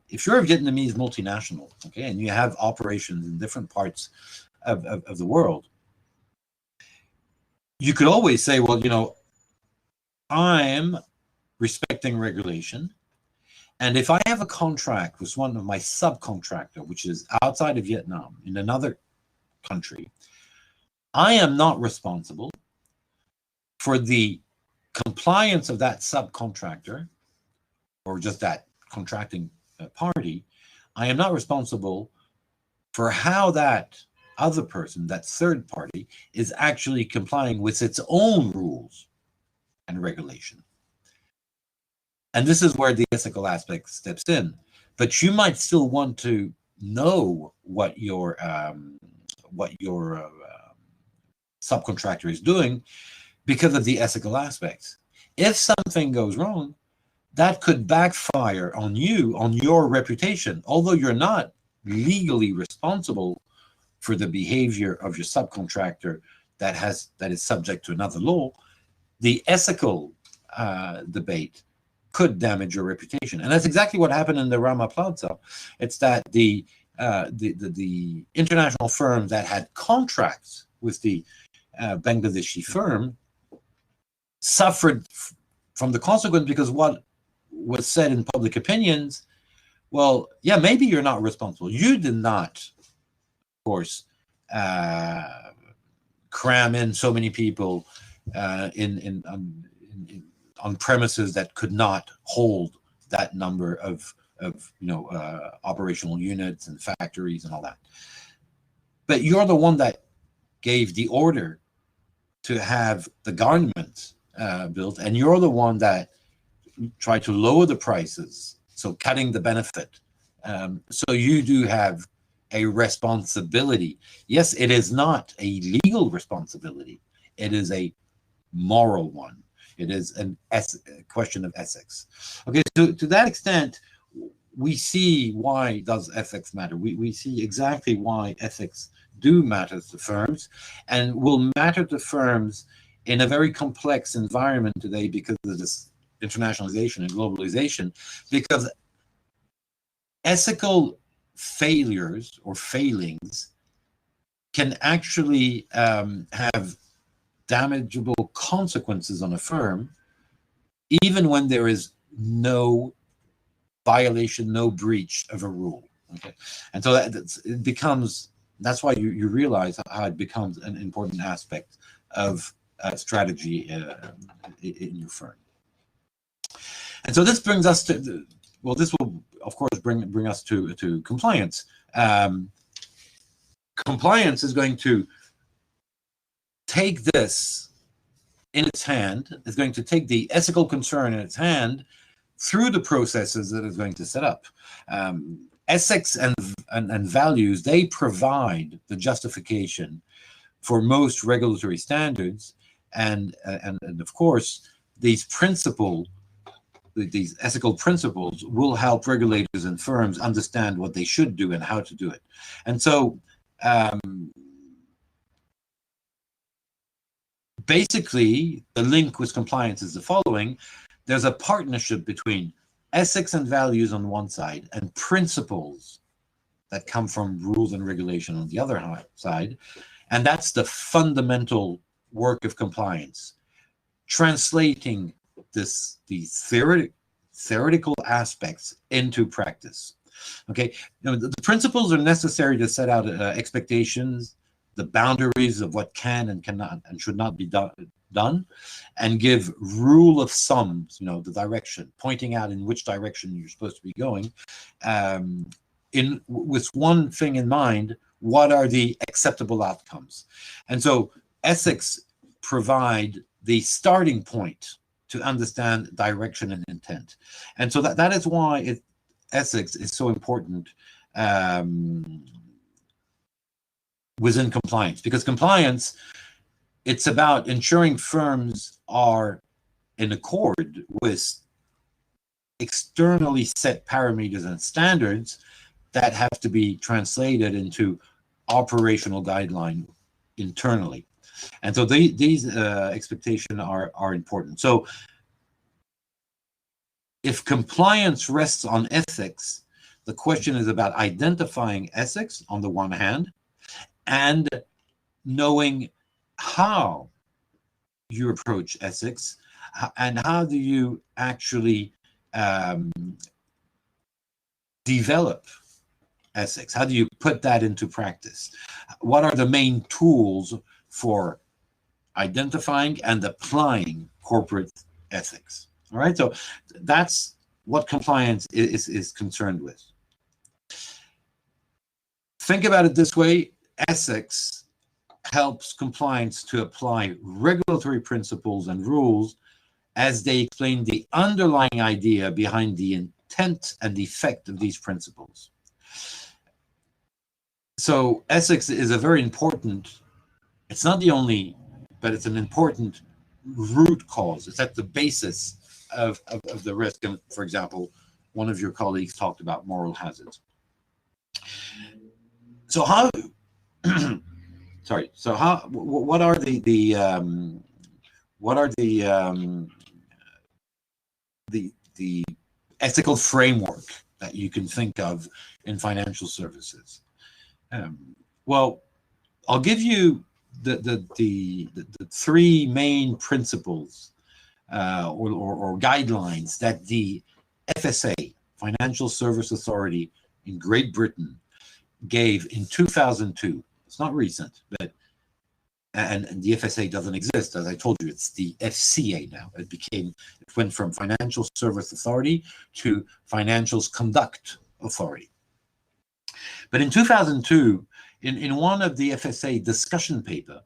If you're a Vietnamese multinational, okay, and you have operations in different parts of the world, you could always say, well, I'm respecting regulation, and if I have a contract with one of my subcontractor, which is outside of Vietnam, in another country, I am not responsible for the compliance of that subcontractor or just that contracting party. I am not responsible for how that other person, that third party, is actually complying with its own rules and regulation. And this is where the ethical aspect steps in. But you might still want to know what your subcontractor is doing because of the ethical aspects. If something goes wrong, that could backfire on you, on your reputation. Although you're not legally responsible for the behavior of your subcontractor that is subject to another law, the ethical debate could damage your reputation. And that's exactly what happened in the Rama Plaza. It's that the international firm that had contracts with the Bangladeshi firm suffered from the consequence, because what was said in public opinions, well, yeah, maybe you're not responsible. You did not, of course, cram in so many people on premises that could not hold that number of operational units and factories and all that. But you're the one that gave the order to have the garment built, and you're the one that tried to lower the prices, so cutting the benefit. So you do have a responsibility. Yes, it is not a legal responsibility. It is a moral one. It is a question of ethics. Okay, so to that extent, we see why does ethics matter. We see exactly why ethics do matter to firms, and will matter to firms in a very complex environment today because of this internationalization and globalization, because ethical failures or failings can actually have damageable consequences on a firm, even when there is no violation, no breach of a rule. Okay, and so it becomes, that's why you realize how it becomes an important aspect of strategy in your firm. And so this brings us to, well, this will of course bring us to compliance. Compliance is going to take this in its hand, is going to take the ethical concern in its hand through the processes that it's going to set up. Ethics and values, they provide the justification for most regulatory standards, and of course these ethical principles will help regulators and firms understand what they should do and how to do it. And so basically the link with compliance is the following: there's a partnership between ethics and values on one side and principles that come from rules and regulation on the other side. And that's the fundamental work of compliance, translating these theoretical aspects into practice. Okay, the principles are necessary to set out expectations, the boundaries of what can and cannot and should not be done, and give rule of thumbs, the direction, pointing out in which direction you're supposed to be going, with one thing in mind: what are the acceptable outcomes? And so ethics provide the starting point to understand direction and intent. And so that is why ethics is so important within compliance, because compliance, it's about ensuring firms are in accord with externally set parameters and standards that have to be translated into operational guideline internally. And so these expectations are important. So if compliance rests on ethics, the question is about identifying ethics on the one hand, and knowing how you approach ethics, and how do you actually develop ethics? How do you put that into practice? What are the main tools for identifying and applying corporate ethics? All right, so that's what compliance is concerned with. Think about it this way: ethics helps compliance to apply regulatory principles and rules as they explain the underlying idea behind the intent and the effect of these principles. So ethics is a very important, it's not the only, but it's an important root cause. It's at the basis of the risk. And for example, one of your colleagues talked about moral hazards. So how, sorry, so how, what are the ethical framework that you can think of in financial services? Well, I'll give you the three main principles or guidelines that the FSA, Financial Service Authority in Great Britain, gave in 2002. It's not recent, but and the FSA doesn't exist. As I told you, it's the FCA now. It went from Financial Service Authority to Financials Conduct Authority. But in 2002, in one of the FSA discussion paper,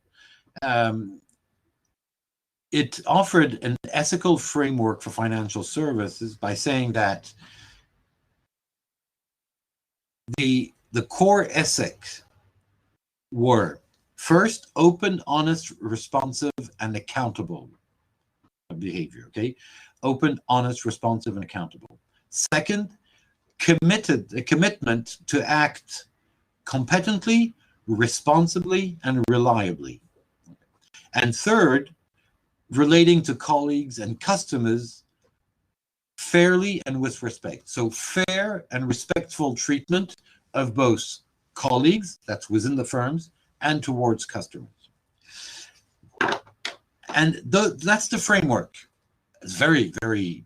it offered an ethical framework for financial services by saying that the core ethics were: first, open, honest, responsive, and accountable behavior. Okay, open, honest, responsive, and accountable. Second, a commitment to act competently, responsibly, and reliably. And third, relating to colleagues and customers fairly and with respect. So fair and respectful treatment of both colleagues, that's within the firms, and towards customers. And that's the framework. It's very, very,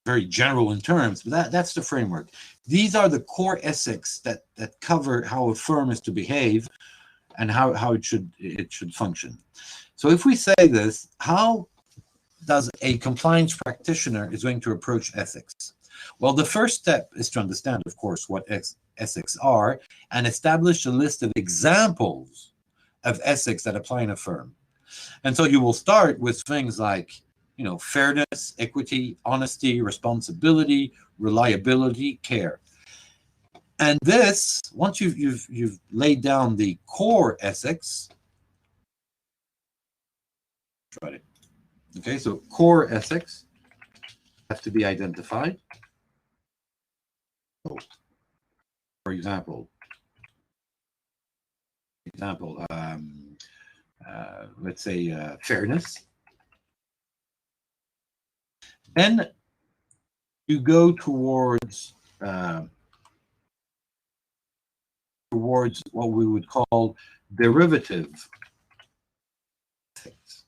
very general in terms, but that's the framework. These are the core ethics that cover how a firm is to behave and how it should function. So if we say this, how does a compliance practitioner is going to approach ethics? Well, the first step is to understand, of course, what ethics are and establish a list of examples of ethics that apply in a firm. And so you will start with things like, fairness, equity, honesty, responsibility, reliability, care. And this, once you've laid down the core ethics, try it. Okay, so core ethics have to be identified. So, for example, let's say fairness. Then you go towards what we would call derivative ethics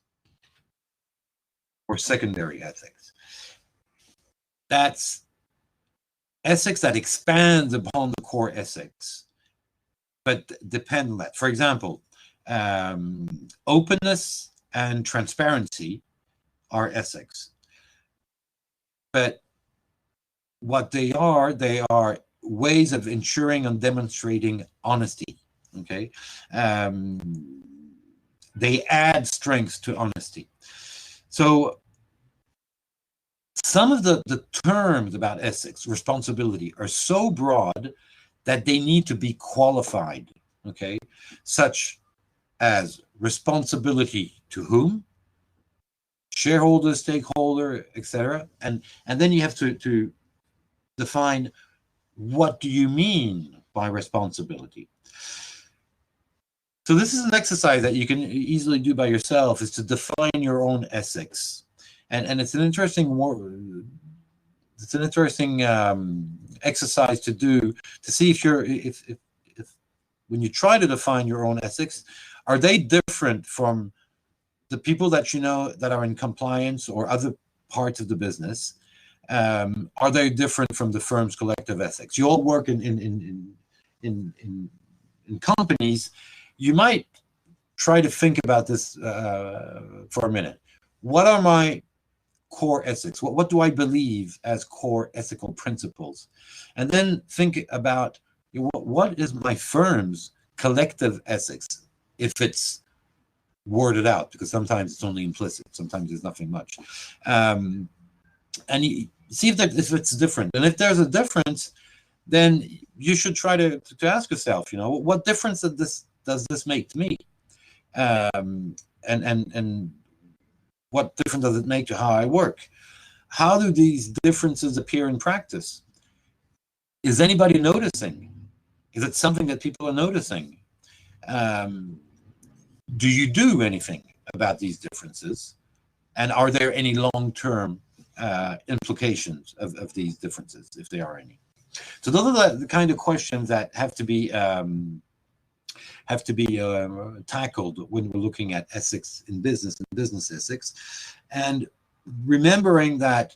or secondary ethics. That's ethics that expands upon the core ethics, but depend on that. For example, openness and transparency are ethics. But what they are ways of ensuring and demonstrating honesty. Okay, they add strength to honesty. So some of the terms about ethics, responsibility, are so broad that they need to be qualified. Okay, such as responsibility to whom, shareholder, stakeholder, etc. And then you have to define, what do you mean by responsibility? So this is an exercise that you can easily do by yourself, is to define your own ethics. And it's an interesting exercise to do, to see if when you try to define your own ethics, are they different from the people that that are in compliance or other parts of the business? Are they different from the firm's collective ethics? You all work in companies. You might try to think about this for a minute. What are my core ethics? What do I believe as core ethical principles? And then think about, what is my firm's collective ethics, if it's worded out, because sometimes it's only implicit, sometimes there's nothing much. And you see if it's different. And if there's a difference, then you should try to ask yourself, what difference does this make to me? And what difference does it make to how I work? How do these differences appear in practice? Is anybody noticing? Is it something that people are noticing? Do you do anything about these differences? And are there any long-term implications of these differences, if there are any? So those are the kind of questions that have to be tackled when we're looking at ethics in business and business ethics, and remembering that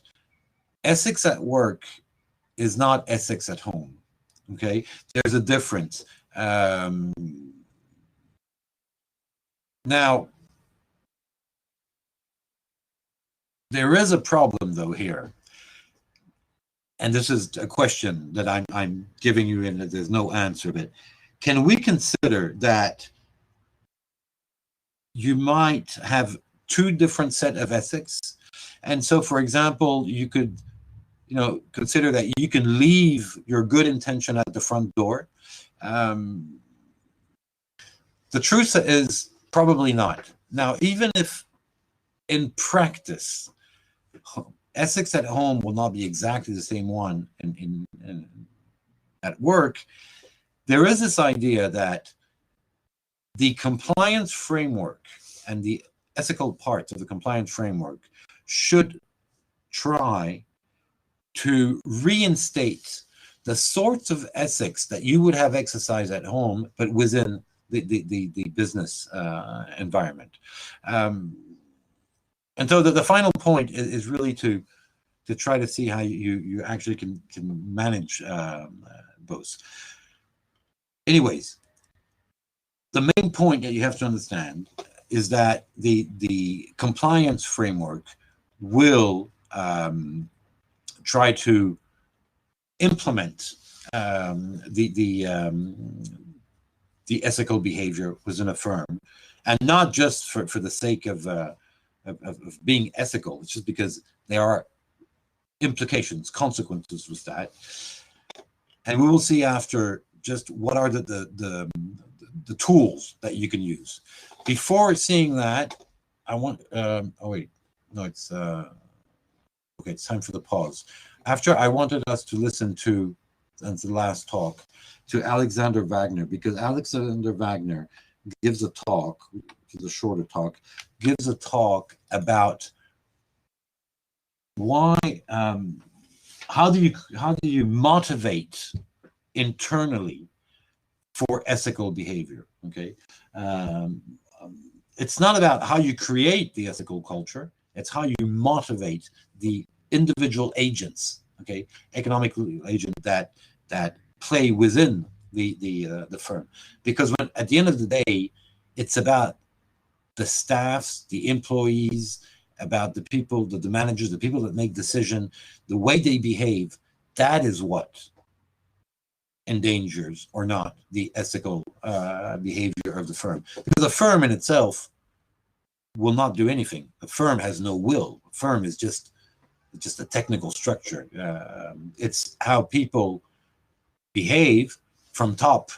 ethics at work is not ethics at home. Okay, there's a difference. Now, there is a problem though here, and this is a question that I'm giving you, and there's no answer. But can we consider that you might have two different set of ethics? And so, for example, you could, consider that you can leave your good intention at the front door. Um, the truth is probably not. Now, even if in practice, ethics at home will not be exactly the same one at work, there is this idea that the compliance framework and the ethical parts of the compliance framework should try to reinstate the sorts of ethics that you would have exercised at home, but within the business environment. And so the final point is really to try to see how you actually can manage both. Anyways, the main point that you have to understand is that the compliance framework will try to implement the ethical behavior within a firm, and not just for the sake of being ethical. It's just because there are implications, consequences with that, and we will see after just what are the tools that you can use. Before seeing that, I want. Oh wait, no, it's okay. It's time for the pause. After, I wanted us to listen to, and the last talk, to Alexander Wagner, because Alexander Wagner gives a talk, the shorter talk, gives a talk about why, how do you motivate internally for ethical behavior? Okay, it's not about how you create the ethical culture; it's how you motivate the individual agents, okay, economic agent that play within the firm, because when at the end of the day, it's about the staffs, the employees, about the people, the managers, the people that make decision, the way they behave. That is what endangers or not the ethical behavior of the firm, because the firm in itself will not do anything. The firm has no will. The firm is just a technical structure. It's how people behave from top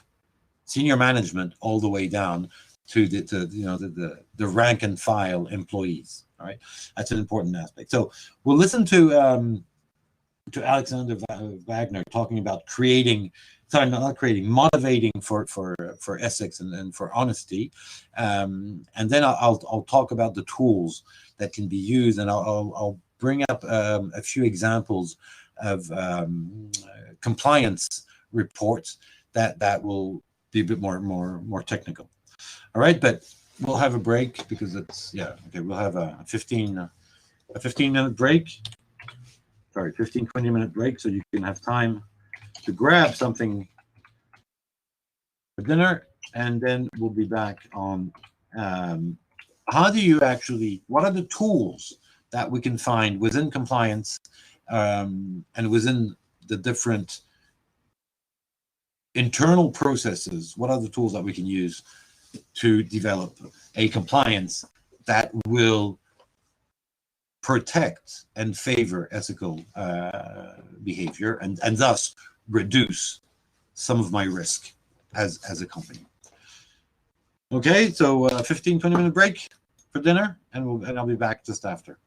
senior management all the way down to the rank and file employees. All right, that's an important aspect. So we'll listen to Alexander Wagner talking about motivating for ethics and for honesty, and then I'll talk about the tools that can be used, and I'll bring up a few examples of compliance reports that will be a bit more technical. All right, but we'll have a break because it's okay. We'll have a 15-minute break. Sorry, 20-minute break, so you can have time to grab something for dinner, and then we'll be back on how do you actually, what are the tools that we can find within compliance and within the different internal processes. What are the tools that we can use to develop a compliance that will protect and favor ethical behavior, and thus reduce some of my risk as a company. Okay, so 15-20 minute break for dinner, and I'll be back just after.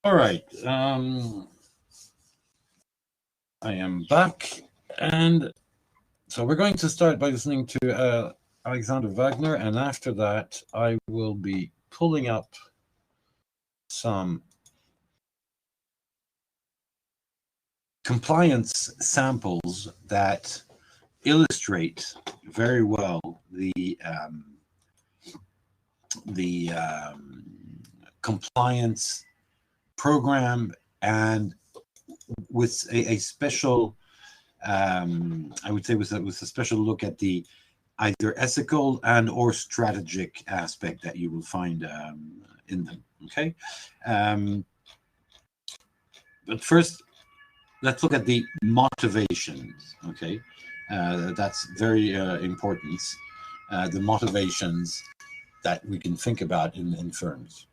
All right. I am back. And so we're going to start by listening to Alexander Wagner. And after that, I will be pulling up some compliance samples that illustrate very well the compliance program, and with a special, I would say, with a special look at the either ethical and or strategic aspect that you will find in them. Okay, but first, let's look at the motivations. Okay, that's very important. The motivations that we can think about in firms.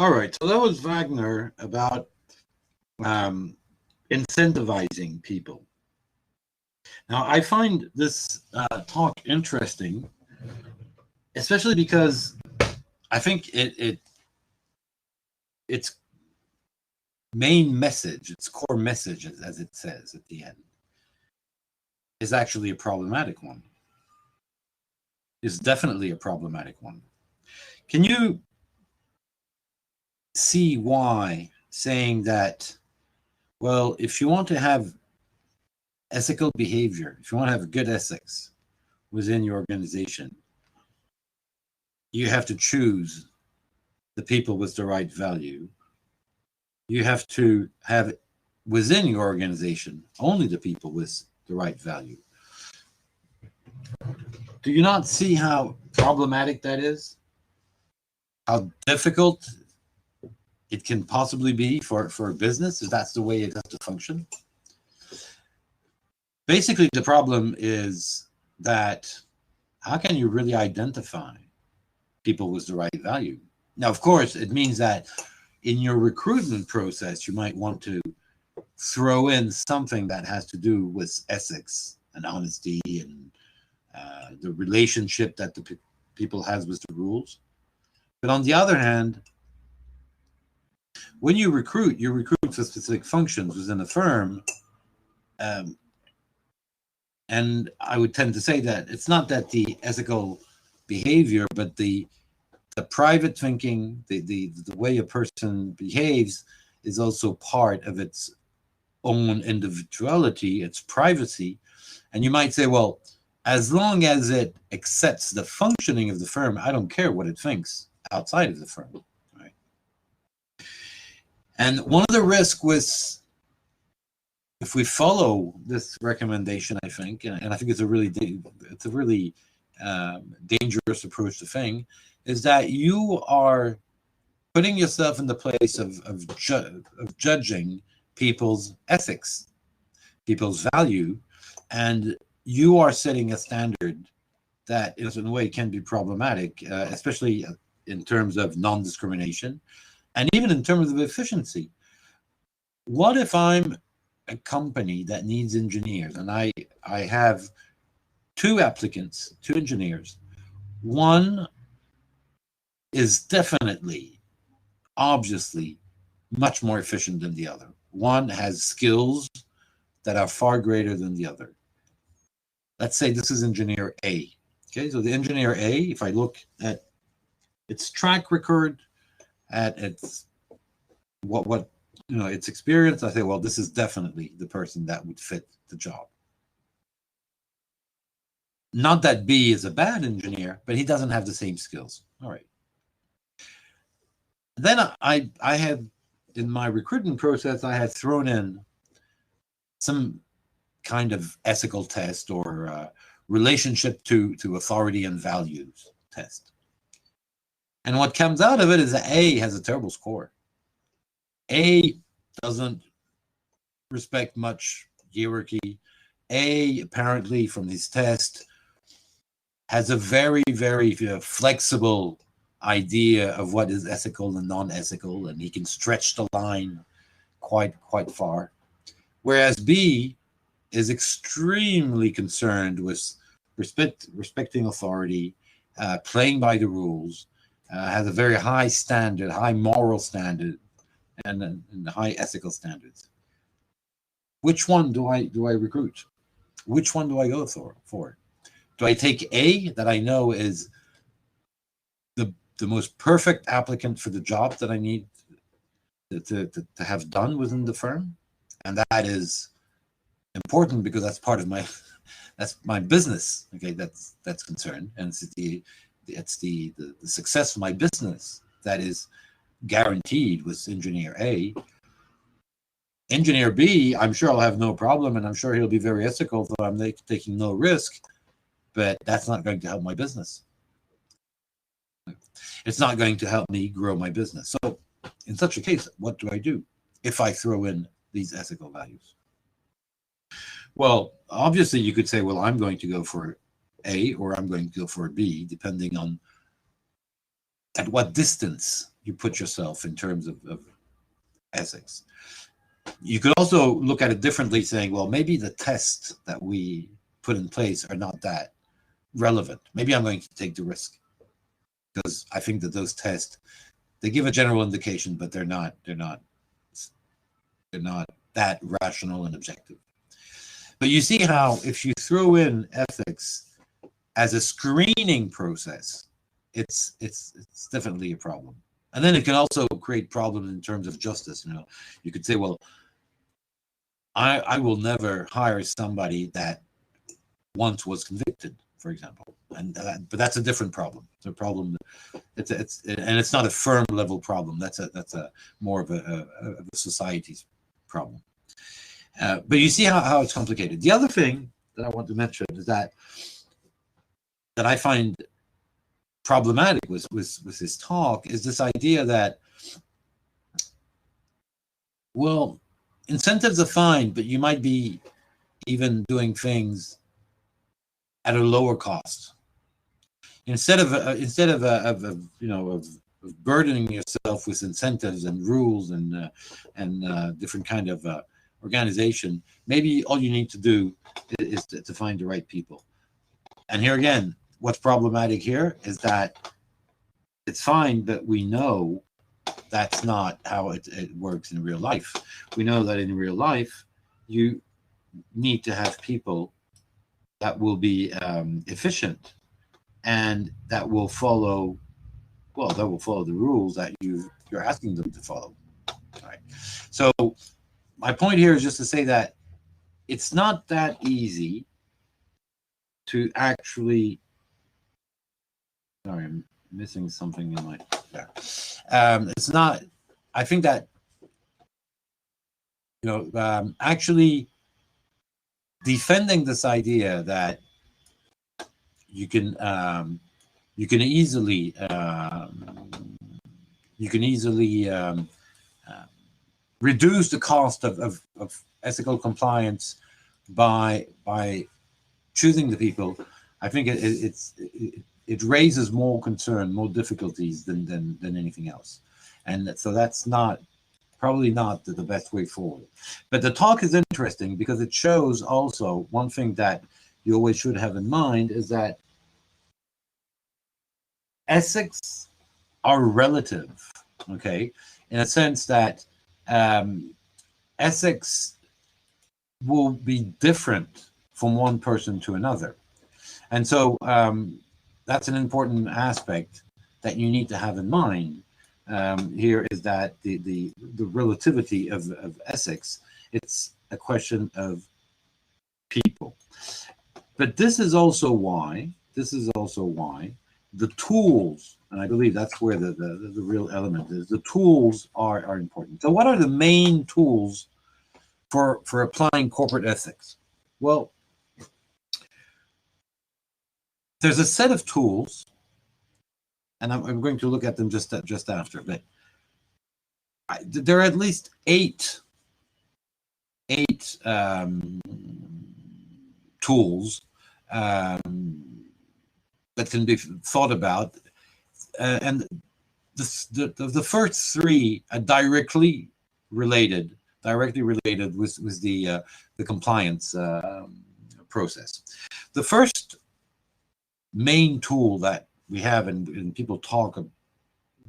All right, so that was Wagner about incentivizing people. Now, I find this talk interesting, especially because I think its main message, its core message, as it says at the end, is actually a problematic one. Is definitely a problematic one. Can you see why saying that, well, if you want to have ethical behavior, if you want to have good ethics within your organization, you have to choose the people with the right value. You have to have within your organization only the people with the right value. Do you not see how problematic that is? How difficult it can possibly be for a business if that's the way it has to function? Basically, the problem is that how can you really identify people with the right value? Now, of course, it means that in your recruitment process, you might want to throw in something that has to do with ethics and honesty and the relationship that the people has with the rules. But on the other hand, when you recruit for specific functions within a firm. And I would tend to say that it's not that the ethical behavior, but the private thinking, the way a person behaves is also part of its own individuality, its privacy. And you might say, well, as long as it accepts the functioning of the firm, I don't care what it thinks outside of the firm. Right? And one of the risks with, if we follow this recommendation, I think, and I think it's a really dangerous approach to thing, is that you are putting yourself in the place of judging people's ethics, people's value, and you are setting a standard that in a way can be problematic, especially in terms of non-discrimination and even in terms of efficiency. What if I'm a company that needs engineers and I have two applicants, two engineers? One is definitely, obviously, much more efficient than the other. One has skills that are far greater than the other. Let's say this is engineer A. Okay, so the engineer A, if I look at its track record, at its its experience, I say, well, this is definitely the person that would fit the job. Not that B is a bad engineer, but he doesn't have the same skills. All right. Then I had, in my recruitment process, I had thrown in some kind of ethical test or relationship to authority and values test. And what comes out of it is that A has a terrible score. A doesn't respect much hierarchy. A, apparently, from his test, has a very, very flexible idea of what is ethical and non-ethical, and he can stretch the line quite far. Whereas B is extremely concerned with respecting authority, playing by the rules, has a very high standard, high moral standard, and high ethical standards. Which one do I recruit? Which one do I go for? Do I take A, that I know is the most perfect applicant for the job that I need to have done within the firm? And that is important because that's part of my business. Okay, that's concerned, and it's the success of my business that is guaranteed with engineer A. Engineer B, I'm sure I'll have no problem, and I'm sure he'll be very ethical, so I'm taking no risk, but that's not going to help my business. It's not going to help me grow my business. So in such a case, what do I do if I throw in these ethical values? Well, obviously you could say, well, I'm going to go for A or I'm going to go for B, depending on at what distance you put yourself in terms of ethics. You could also look at it differently, saying, well, maybe the tests that we put in place are not that relevant. Maybe I'm going to take the risk because I think that those tests, they give a general indication, but they're not that rational and objective. But you see how if you throw in ethics as a screening process, it's definitely a problem. And then it can also create problems in terms of justice. You know, you could say, well, I will never hire somebody that once was convicted, for example, but that's a different problem. It's a problem. It's not a firm level problem. That's a more of a society's problem. But you see how it's complicated. The other thing that I want to mention is that I find problematic with this talk is this idea that, well, incentives are fine, but you might be even doing things at a lower cost instead of burdening yourself with incentives and rules and different kind of organization. Maybe all you need to do is to find the right people. And here again, what's problematic here is that it's fine, but we know that's not how it works in real life. We know that in real life, you need to have people that will be efficient and that will follow, well, that will follow the rules that you're asking them to follow. All right. So my point here is just to say that it's not that easy to actually, sorry, I'm missing something in my, there. It's not, I think that, actually defending this idea that you can easily reduce the cost of ethical compliance by choosing the people. I think it raises more concern, more difficulties than anything else, and so that's probably not the best way forward. But the talk is interesting because it shows also one thing that you always should have in mind is that ethics are relative, okay, in a sense that ethics will be different from one person to another. And so that's an important aspect that you need to have in mind. Here is that the relativity of ethics, it's a question of people. But this is also why the tools, and I believe that's where the real element is, the tools are important. So what are the main tools for applying corporate ethics? Well, there's a set of tools, and I'm going to look at them just after, but there are at least eight tools that can be thought about, and the first three are directly related with the compliance process. The first main tool that we have, and people talk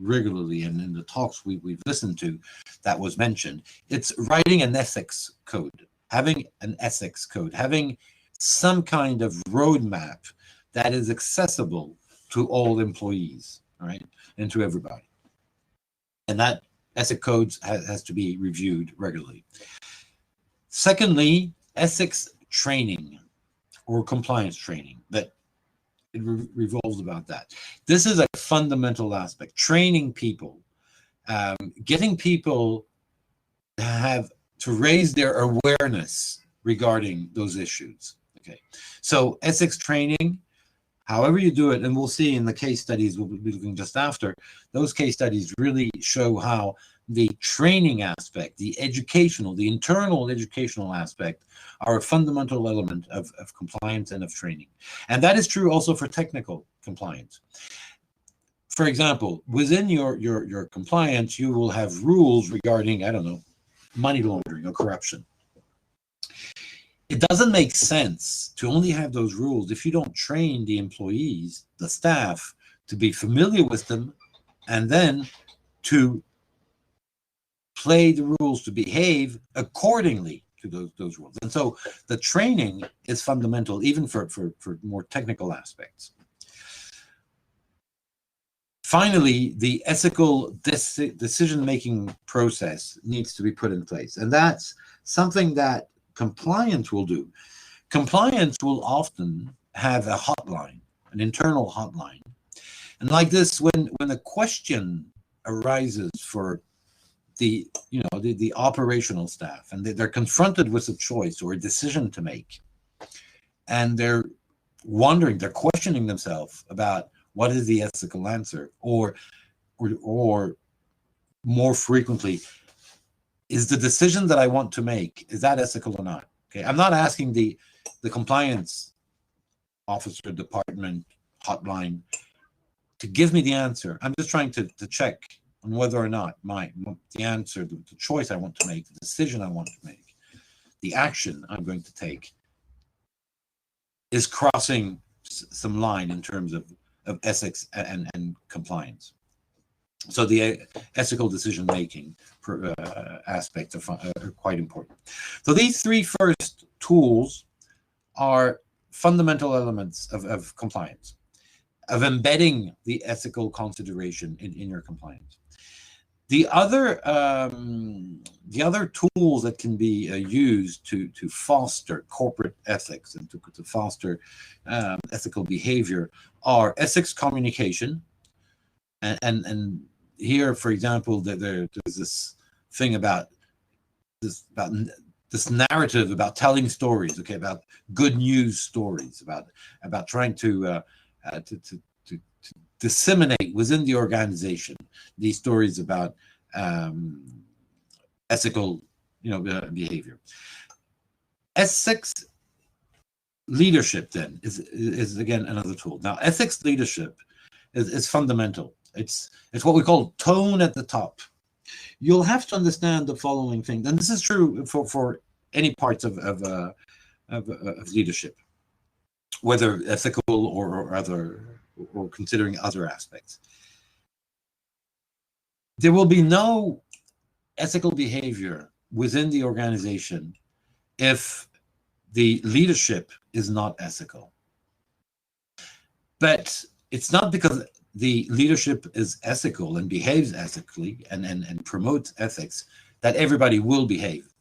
regularly, and in the talks we've listened to that was mentioned, it's writing an ethics code, having an ethics code, having some kind of roadmap that is accessible to all employees, right, and to everybody. And that ethics codes has to be reviewed regularly. Secondly, ethics training or compliance training, that it revolves about that. This is a fundamental aspect, training people, getting people to raise their awareness regarding those issues. Okay, so ethics training, however you do it, and we'll see in the case studies we'll be looking just after, those case studies really show how the training aspect, the internal educational aspect are a fundamental element of compliance and of training. And that is true also for technical compliance. For example, within your compliance, you will have rules regarding, I don't know, money laundering or corruption. It doesn't make sense to only have those rules if you don't train the employees, the staff, to be familiar with them, and then to play the rules, to behave accordingly to those rules. And so the training is fundamental, even for more technical aspects. Finally, the ethical decision-making process needs to be put in place. And that's something that compliance will do. Compliance will often have a hotline, an internal hotline. And like this, when a question arises for the operational staff, and they're confronted with a choice or a decision to make, and they're wondering, they're questioning themselves about what is the ethical answer, or more frequently, is the decision that I want to make, is that ethical or not? Okay, I'm not asking the compliance officer department hotline to give me the answer. I'm just trying to check on whether or not the answer, the choice I want to make, the decision I want to make, the action I'm going to take is crossing some line in terms of ethics and compliance. So the ethical decision-making aspects are quite important. So these three first tools are fundamental elements of compliance, of embedding the ethical consideration in your compliance. The other tools that can be used to foster corporate ethics and to foster ethical behavior are ethics communication, and here, for example, there's this thing about this narrative about telling stories, okay, about good news stories, about trying to disseminate within the organization these stories about ethical, behavior. Ethics leadership then is again another tool. Now, ethics leadership is fundamental. It's what we call tone at the top. You'll have to understand the following thing, and this is true for any parts of leadership, whether ethical or other, or considering other aspects. There will be no ethical behavior within the organization if the leadership is not ethical. But it's not because the leadership is ethical and behaves ethically and promotes ethics that everybody will behave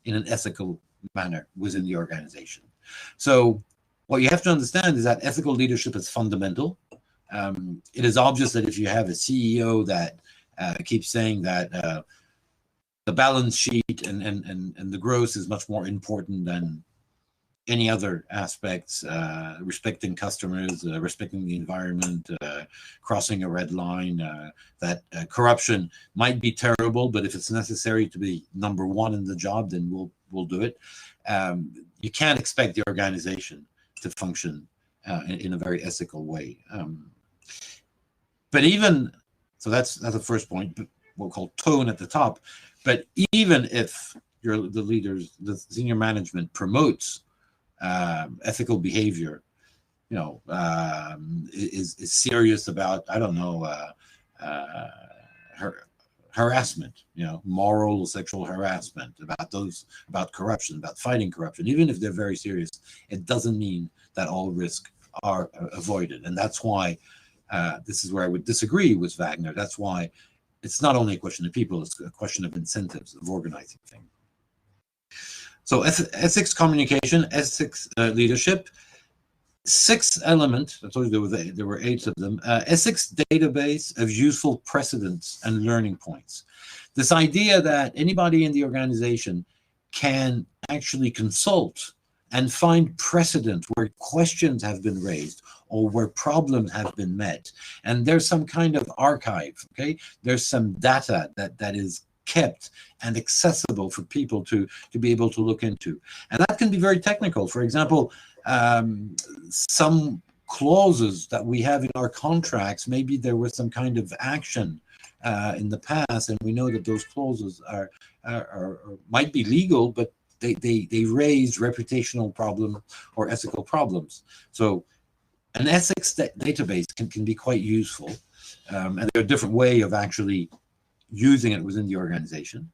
in an ethical manner within the organization. So what you have to understand is that ethical leadership is fundamental. It is obvious that if you have a CEO that keeps saying that the balance sheet and the growth is much more important than any other aspects, respecting customers, respecting the environment, crossing a red line, that corruption might be terrible, but if it's necessary to be number one in the job, then we'll do it. You can't expect the organization to function in a very ethical way. But even, so that's the first point, we'll call tone at the top. But even if the leaders, the senior management promotes ethical behavior, is serious about, I don't know, harassment, moral sexual harassment, about corruption, about fighting corruption. Even if they're very serious, it doesn't mean that all risks are avoided. And that's why this is where I would disagree with Wagner. That's why it's not only a question of people, it's a question of incentives, of organizing things. So ethics communication, ethics leadership, 6 elements, I told you there were 8 of them, ethics database of useful precedents and learning points. This idea that anybody in the organization can actually consult and find precedent where questions have been raised or where problems have been met. And there's some kind of archive, okay? There's some data that is kept and accessible for people to be able to look into. And that can be very technical. For example, some clauses that we have in our contracts, maybe there was some kind of action in the past, and we know that those clauses are might be legal, but they raise reputational problems or ethical problems. So an ethics database can be quite useful, and there are different ways of actually using it within the organization.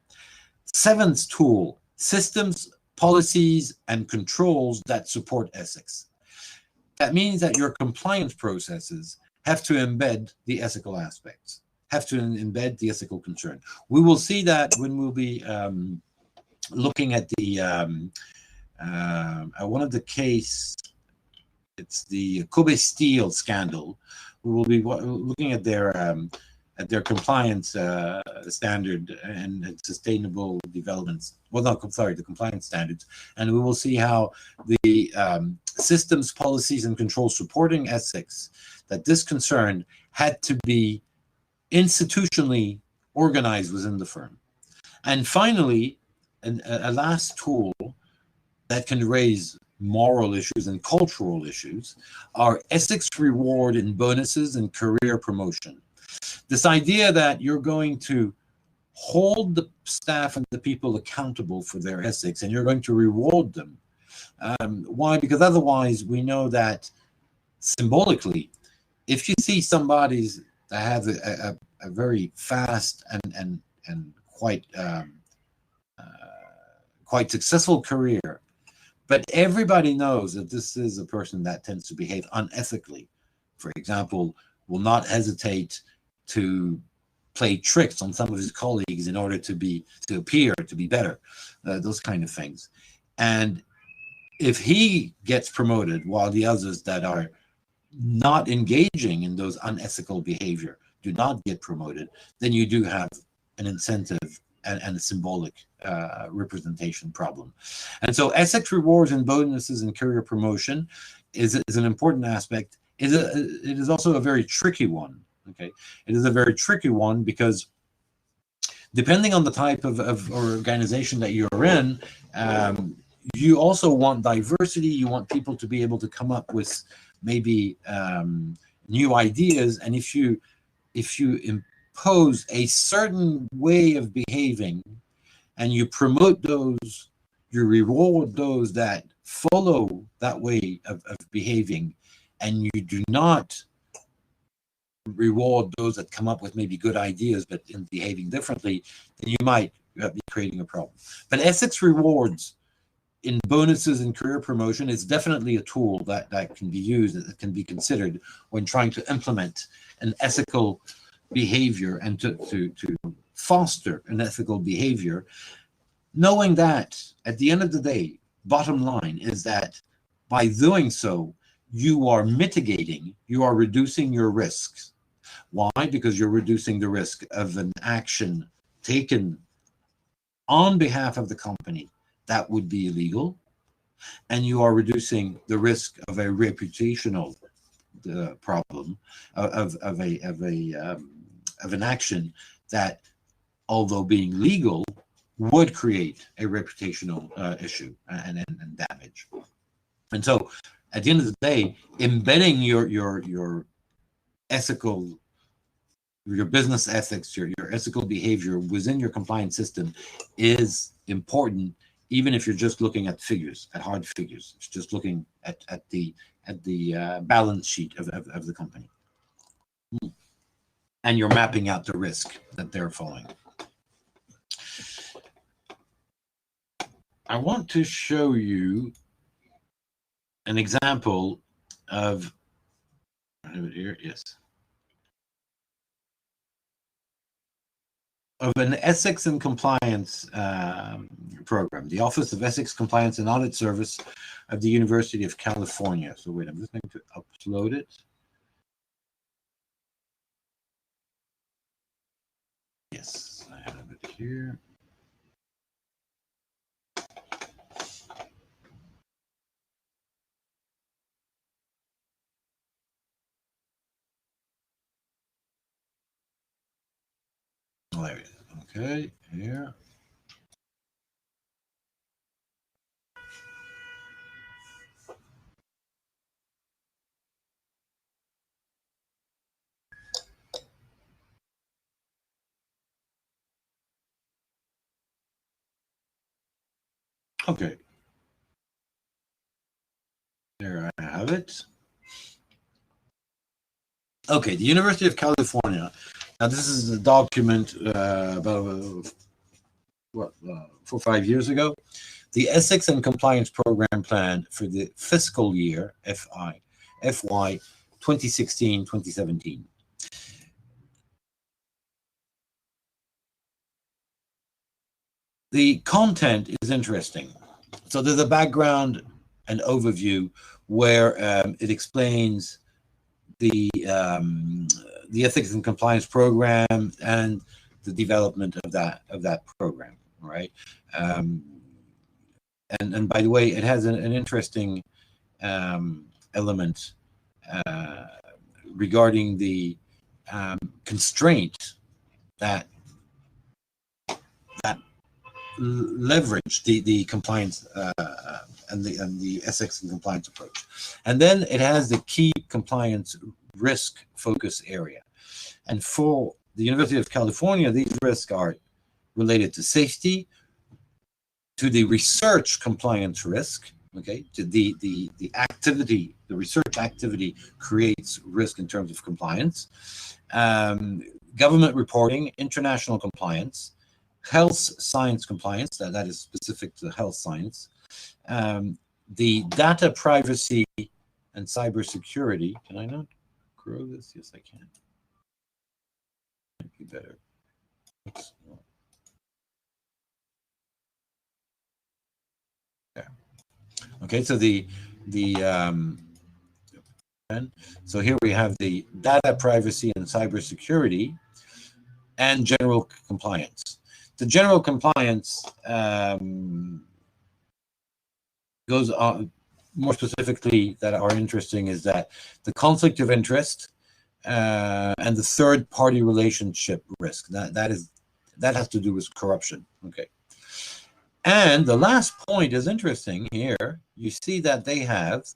Seventh tool, systems, policies, and controls that support ethics. That means that your compliance processes have to embed the ethical aspects, have to embed the ethical concern. We will see that when we'll be looking at the one of the case, it's the Kobe Steel scandal. We will be looking at their compliance standard and sustainable developments. Well, no, I'm sorry, the compliance standards. And we will see how the systems, policies, and controls supporting ethics that this concern had to be institutionally organized within the firm. And finally, a last tool that can raise moral issues and cultural issues are ethics reward and bonuses and career promotion. This idea that you're going to hold the staff and the people accountable for their ethics and you're going to reward them. Why? Because otherwise we know that symbolically, if you see somebody that has a very fast and quite quite successful career, but everybody knows that this is a person that tends to behave unethically, for example, will not hesitate to play tricks on some of his colleagues in order to appear to be better, those kind of things. And if he gets promoted while the others that are not engaging in those unethical behavior do not get promoted, then you do have an incentive and a symbolic representation problem. And so ethics rewards and bonuses and career promotion is an important aspect. It is also a very tricky one. Okay, it is a very tricky one because depending on the type of organization that you're in, you also want diversity. You want people to be able to come up with maybe new ideas. And if you impose a certain way of behaving and you promote those, you reward those that follow that way of behaving, and you do not reward those that come up with maybe good ideas but in behaving differently, then you might be creating a problem. But ethics rewards in bonuses and career promotion is definitely a tool that can be used, that can be considered when trying to implement an ethical behavior and to foster an ethical behavior, knowing that at the end of the day, bottom line is that by doing so, you are mitigating, you are reducing your risks. Why? Because you're reducing the risk of an action taken on behalf of the company that would be illegal, and you are reducing the risk of a reputational problem of an action that, although being legal, would create a reputational issue and damage. And so, at the end of the day, embedding your ethical, your business ethics, your ethical behavior within your compliance system is important, even if you're just looking at figures, at hard figures. It's just looking at the balance sheet of the company. And you're mapping out the risk that they're following. I want to show you an example of, here, yes, of an ethics and compliance program, the Office of Ethics, Compliance and Audit Service of the University of California. So wait, I'm just going to upload it. Yes, I have it here. Oh, there it is. Okay, here. Okay, there I have it. Okay, the University of California. Now, this is a document about 4 or 5 years ago. The Ethics and Compliance Program Plan for the fiscal year FY 2016-2017. The content is interesting. So there's a background and overview where it explains the ethics and compliance program and the development of that program. All right, and by the way, it has an interesting element regarding the constraint that leverage the compliance and the ethics and compliance approach. And then it has the key compliance risk focus area. And for the University of California, these risks are related to safety, to the research compliance risk, okay, to the activity, the research activity creates risk in terms of compliance, government reporting, international compliance, health science compliance, that is specific to health science, the data privacy and cybersecurity. Can I not grow this? Yes, I can. Might be better. Oops. Yeah. Okay, so so here we have the data privacy and cybersecurity and general compliance. The general compliance goes on more specifically that are interesting is that the conflict of interest and the third party relationship risk that has to do with corruption. Okay, and the last point is interesting here. You see that they have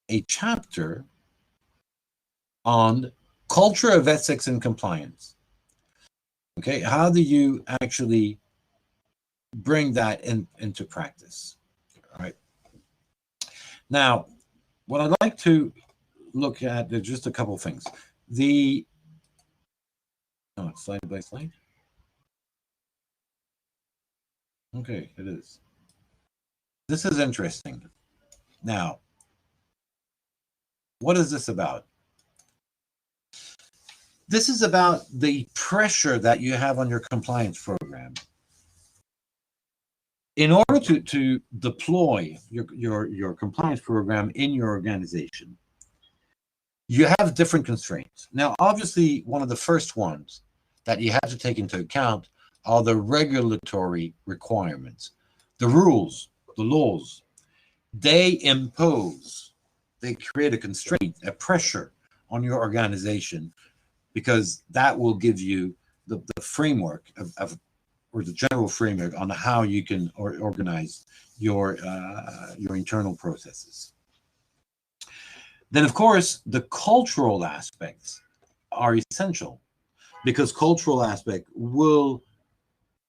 a chapter on culture of ethics and compliance. Okay, how do you actually bring that into practice? All right. Now, what I'd like to look at is just a couple of things. It's slide by slide. Okay, it is. This is interesting. Now, what is this about? This is about the pressure that you have on your compliance program. In order to deploy your compliance program in your organization, you have different constraints. Now, obviously, one of the first ones that you have to take into account are the regulatory requirements, the rules, the laws. They create a constraint, a pressure on your organization, because that will give you the framework or the general framework on how you can organize your internal processes. Then, of course, the cultural aspects are essential, because cultural aspect will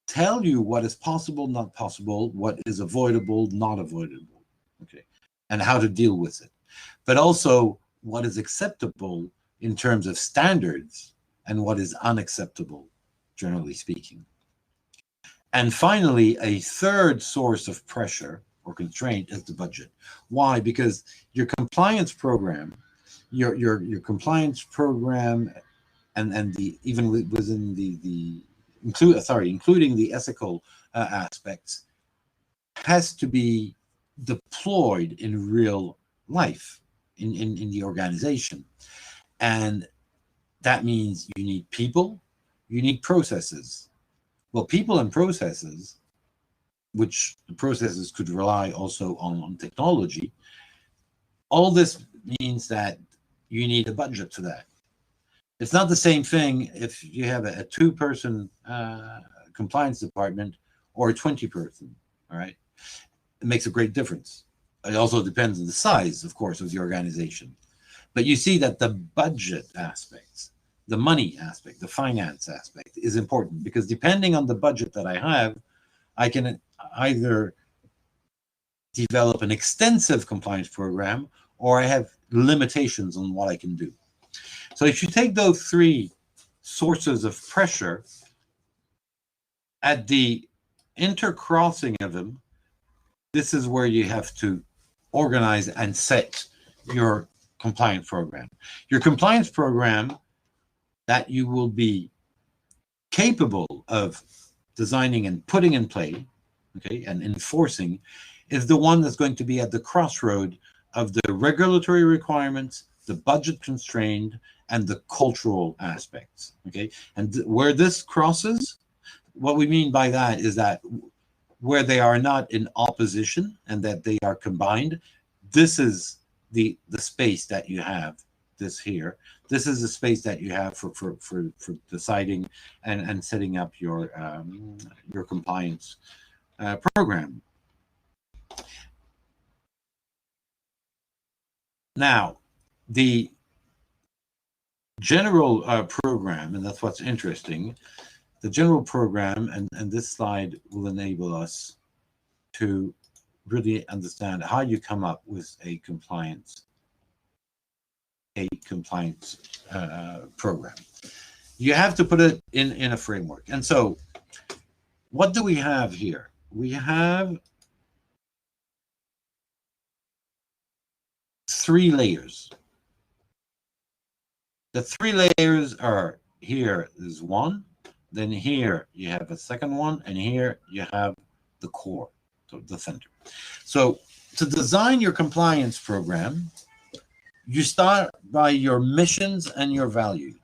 tell you what is possible, not possible, what is avoidable, not avoidable, okay, and how to deal with it. But also what is acceptable in terms of standards and what is unacceptable, generally speaking. And finally, a third source of pressure or constraint is the budget. Why? Because your compliance program, your compliance program, and the even within including the ethical aspects, has to be deployed in real life in the organization. And that means you need people, you need processes. Well, people and processes, which the processes could rely also on technology, all this means that you need a budget for that. It's not the same thing if you have a 2-person compliance department or a 20-person, all right? It makes a great difference. It also depends on the size, of course, of the organization. But you see that the budget aspects the money aspect, the finance aspect is important, because depending on the budget that I have, I can either develop an extensive compliance program, or I have limitations on what I can do. So if you take those three sources of pressure, at the intercrossing of them, this is where you have to organize and set your compliance program. Your compliance program that you will be capable of designing and putting in play, okay, and enforcing, is the one that's going to be at the crossroad of the regulatory requirements, the budget constrained, and the cultural aspects, okay? And where this crosses, what we mean by that is that where they are not in opposition and that they are combined, this is the space that you have. This here, this is the space that you have for deciding and setting up your compliance program. Now, the general program, and that's what's interesting, the general program, and this slide will enable us to really understand how you come up with a compliance program. You have to put it in a framework. And so what do we have here? We have 3 layers. The 3 layers are, here is one, then here you have a second one, and here you have the core, so the center. So to design your compliance program, you start by your missions and your values.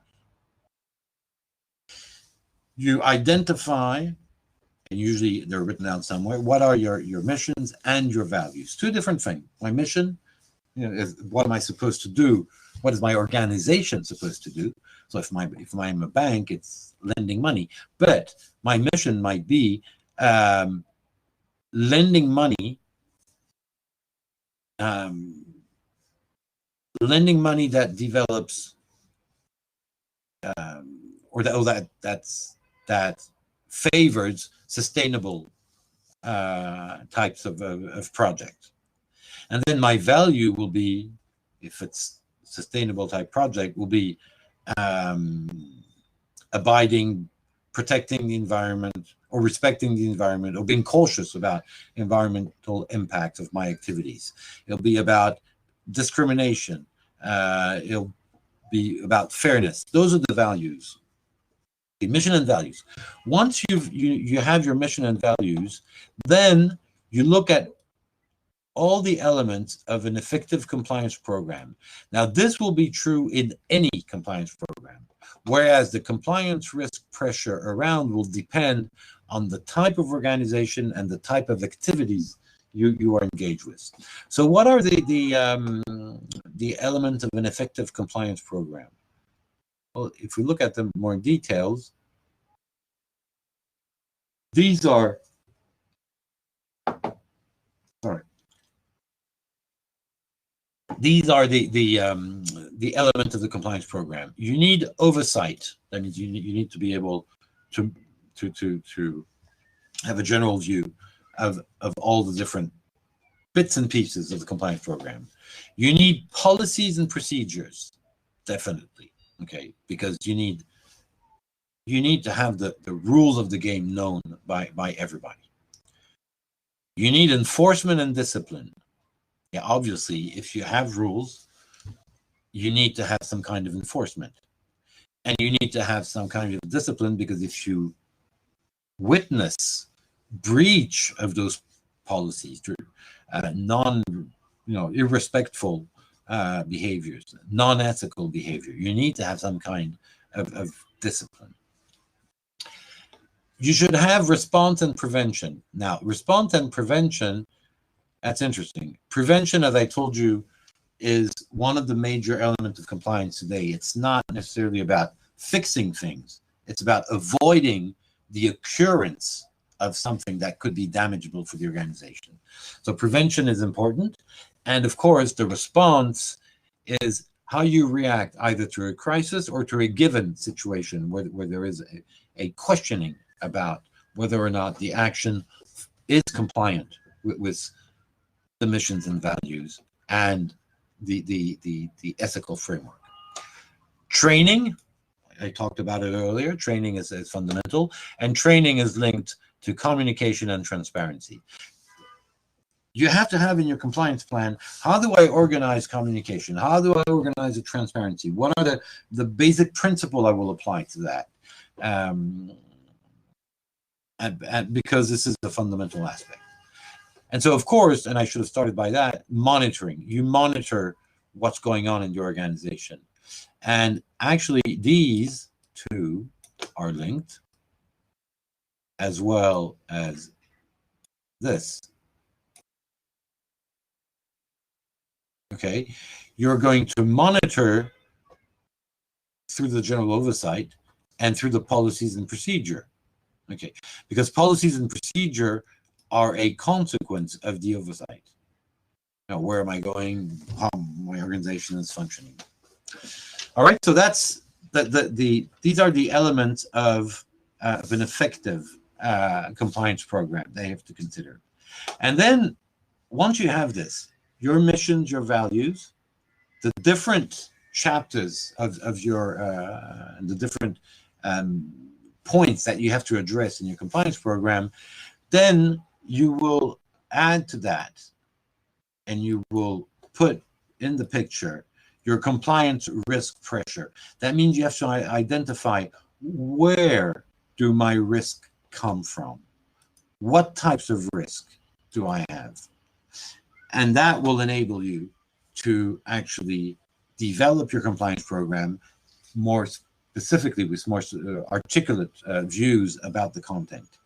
You identify, and usually they're written down somewhere, what are your missions and your values. 2 different things. My mission, is what am I supposed to do? What is my organization supposed to do? So if I'm a bank, it's lending money. But my mission might be lending money, that develops that favors sustainable types of projects. And then my value will be, if it's sustainable type project, will be abiding, protecting the environment, or respecting the environment, or being cautious about environmental impact of my activities. It'll be about discrimination. It'll be about fairness. Those are the values, the mission and values. Once you have your mission and values, then you look at all the elements of an effective compliance program. Now, this will be true in any compliance program, whereas the compliance risk pressure around will depend on the type of organization and the type of activities you are engaged with. So what are the elements of an effective compliance program? Well, if we look at them more in details, these are, these are the element of the compliance program. You need oversight. That means you need to be able to have a general view of all the different bits and pieces of the compliance program. You need policies and procedures, definitely, okay, because you need to have the rules of the game known by everybody. You need enforcement and discipline. Yeah, obviously, if you have rules, you need to have some kind of enforcement. And you need to have some kind of discipline, because if you witness breach of those policies, irrespectful behaviors, non-ethical behavior, you need to have some kind of discipline. You should have response and prevention. Now, response and prevention, that's interesting. Prevention, as I told you, is one of the major elements of compliance today. It's not necessarily about fixing things. It's about avoiding the occurrence of something that could be damageable for the organization. So prevention is important. And of course, the response is, how you react either to a crisis or to a given situation where there is a questioning about whether or not the action is compliant with the missions and values and the ethical framework. Training, I talked about it earlier. Training is fundamental, and training is linked to communication and transparency. You have to have in your compliance plan, how do I organize communication? How do I organize the transparency? What are the basic principle I will apply to that? And because this is a fundamental aspect. And so, of course, and I should have started by that, monitoring. You monitor what's going on in your organization. And actually, these two are linked, as well as this. Okay, you're going to monitor through the general oversight and through the policies and procedure. Okay, because policies and procedure are a consequence of the oversight. Now, where am I going? How my organization is functioning. All right, so that's these are the elements of an effective compliance program they have to consider. And then once you have this, your missions, your values, the different chapters of your the different points that you have to address in your compliance program, then you will add to that and you will put in the picture your compliance risk pressure. That means you have to identify, where do my risk come from? What types of risk do I have? And that will enable you to actually develop your compliance program more specifically with more articulate views about the content.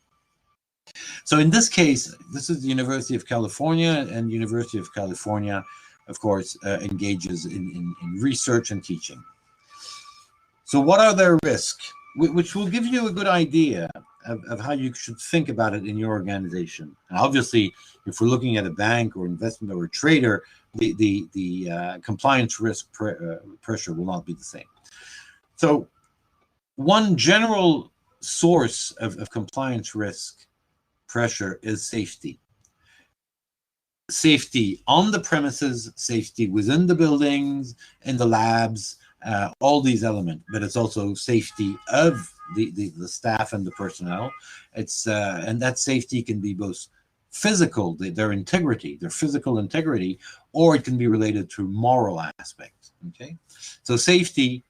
So in this case, this is the University of California, and University of California, of course, engages in research and teaching. So what are their risks? Which will give you a good idea of how you should think about it in your organization. And obviously, if we're looking at a bank or investment or a trader, the compliance risk pressure will not be the same. So one general source of compliance risk pressure is safety. Safety on the premises, safety within the buildings, in the labs, all these elements, but it's also safety of the staff and the personnel. It's and that safety can be both physical, their integrity, their physical integrity, or it can be related to moral aspects. Okay, so safety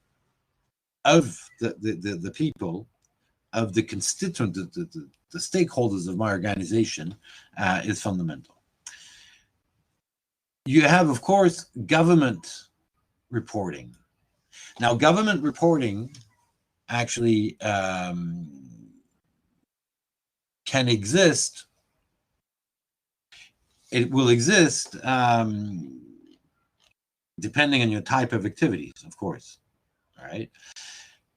of the people, of the constituent, the stakeholders of my organization is fundamental. You have, of course, government reporting. Now, government reporting actually can exist. It will exist depending on your type of activities, of course. All right.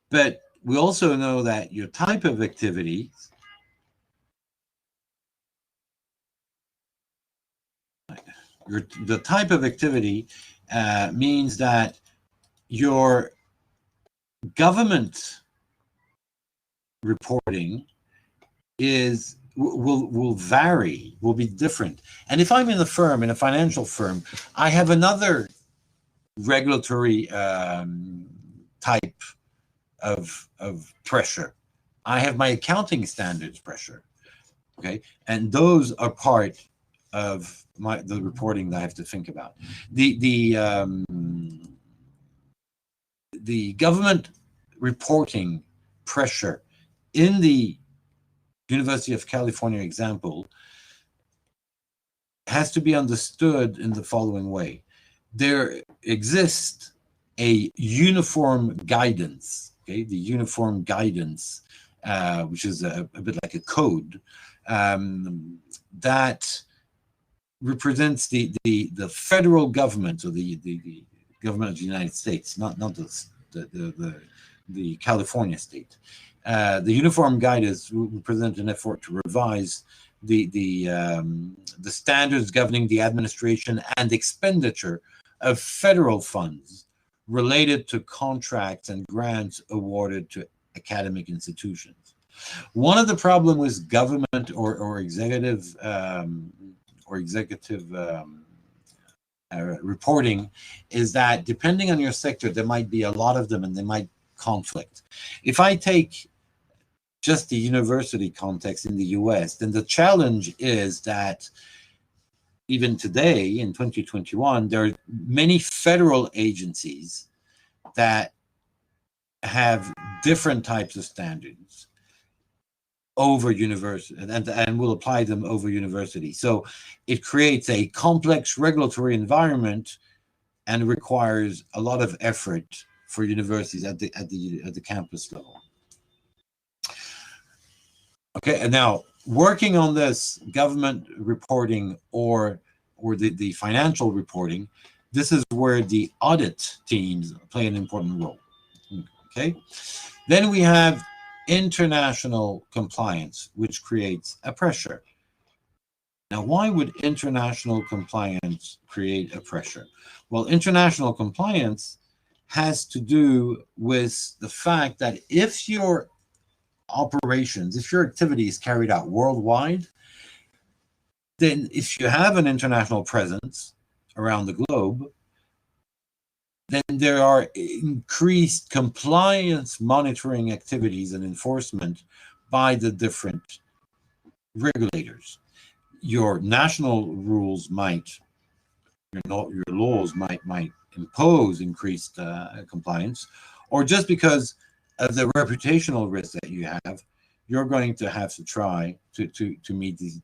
But we also know that your type of activity the type of activity means that your government reporting will vary, will be different. And if I'm in a firm, in a financial firm, I have another regulatory type of pressure. I have my accounting standards pressure, okay? And those are part of the reporting that I have to think about. The government reporting pressure in the University of California example has to be understood in the following way. There exists a uniform guidance, okay? The uniform guidance, which is a bit like a code, that represents the federal government, or the government of the United States, not the California state. The uniform guidance represents an effort to revise the standards governing the administration and expenditure of federal funds related to contracts and grants awarded to academic institutions. One of the problems with government or executive reporting is that depending on your sector, there might be a lot of them and they might conflict. If I take just the university context in the US, then the challenge is that even today in 2021, there are many federal agencies that have different types of standards over university and will apply them over university. So it creates a complex regulatory environment and requires a lot of effort for universities at the campus level. Okay, and now working on this government reporting or the financial reporting, this is where the audit teams play an important role. Okay, then we have international compliance, which creates a pressure. Now, why would international compliance create a pressure? Well, international compliance has to do with the fact that if your operations, if your activity is carried out worldwide, then if you have an international presence around the globe, then there are increased compliance monitoring activities and enforcement by the different regulators. Your national rules your laws might impose increased compliance, or just because of the reputational risk that you have, you're going to have to try to meet these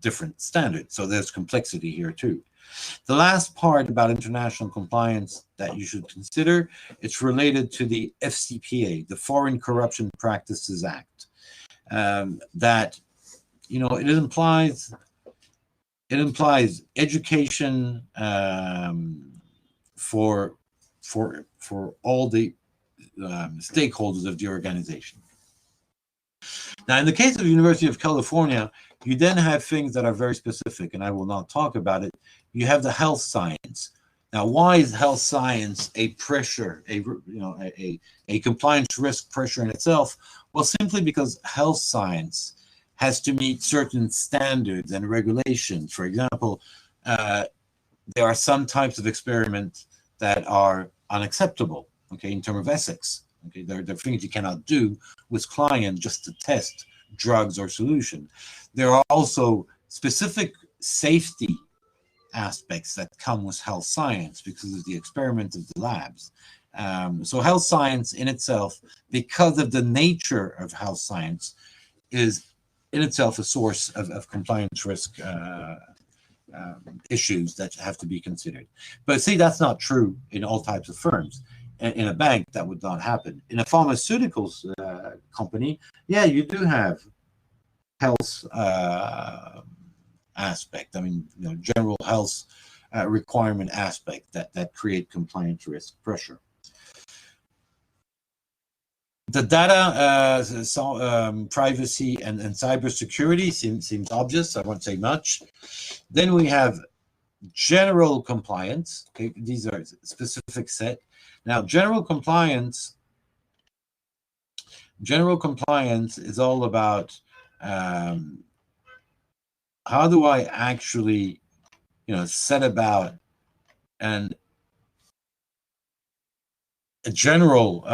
different standards. So there's complexity here too. The last part about international compliance that you should consider, it's related to the FCPA, the Foreign Corruption Practices Act. That, you know, it implies education for all the stakeholders of the organization. Now, in the case of the University of California, you then have things that are very specific, and I will not talk about it. You have the health science. Now, why is health science a pressure, a compliance risk pressure in itself? Well, simply because health science has to meet certain standards and regulations. For example, there are some types of experiments that are unacceptable, okay, in terms of ethics. Okay, there are things you cannot do with clients just to test drugs or solution. There are also specific safety aspects that come with health science because of the experiment of the labs. So health science in itself, because of the nature of health science, is in itself a source of compliance risk issues that have to be considered. But see, that's not true in all types of firms. In a bank, that would not happen. In a pharmaceuticals company, yeah, you do have health aspect. I mean, you know, general health requirement aspect that create compliance risk pressure. The data, privacy and cybersecurity seems obvious. I won't say much. Then we have general compliance. Okay, these are specific set. Now, general compliance is all about how do I actually, set about a general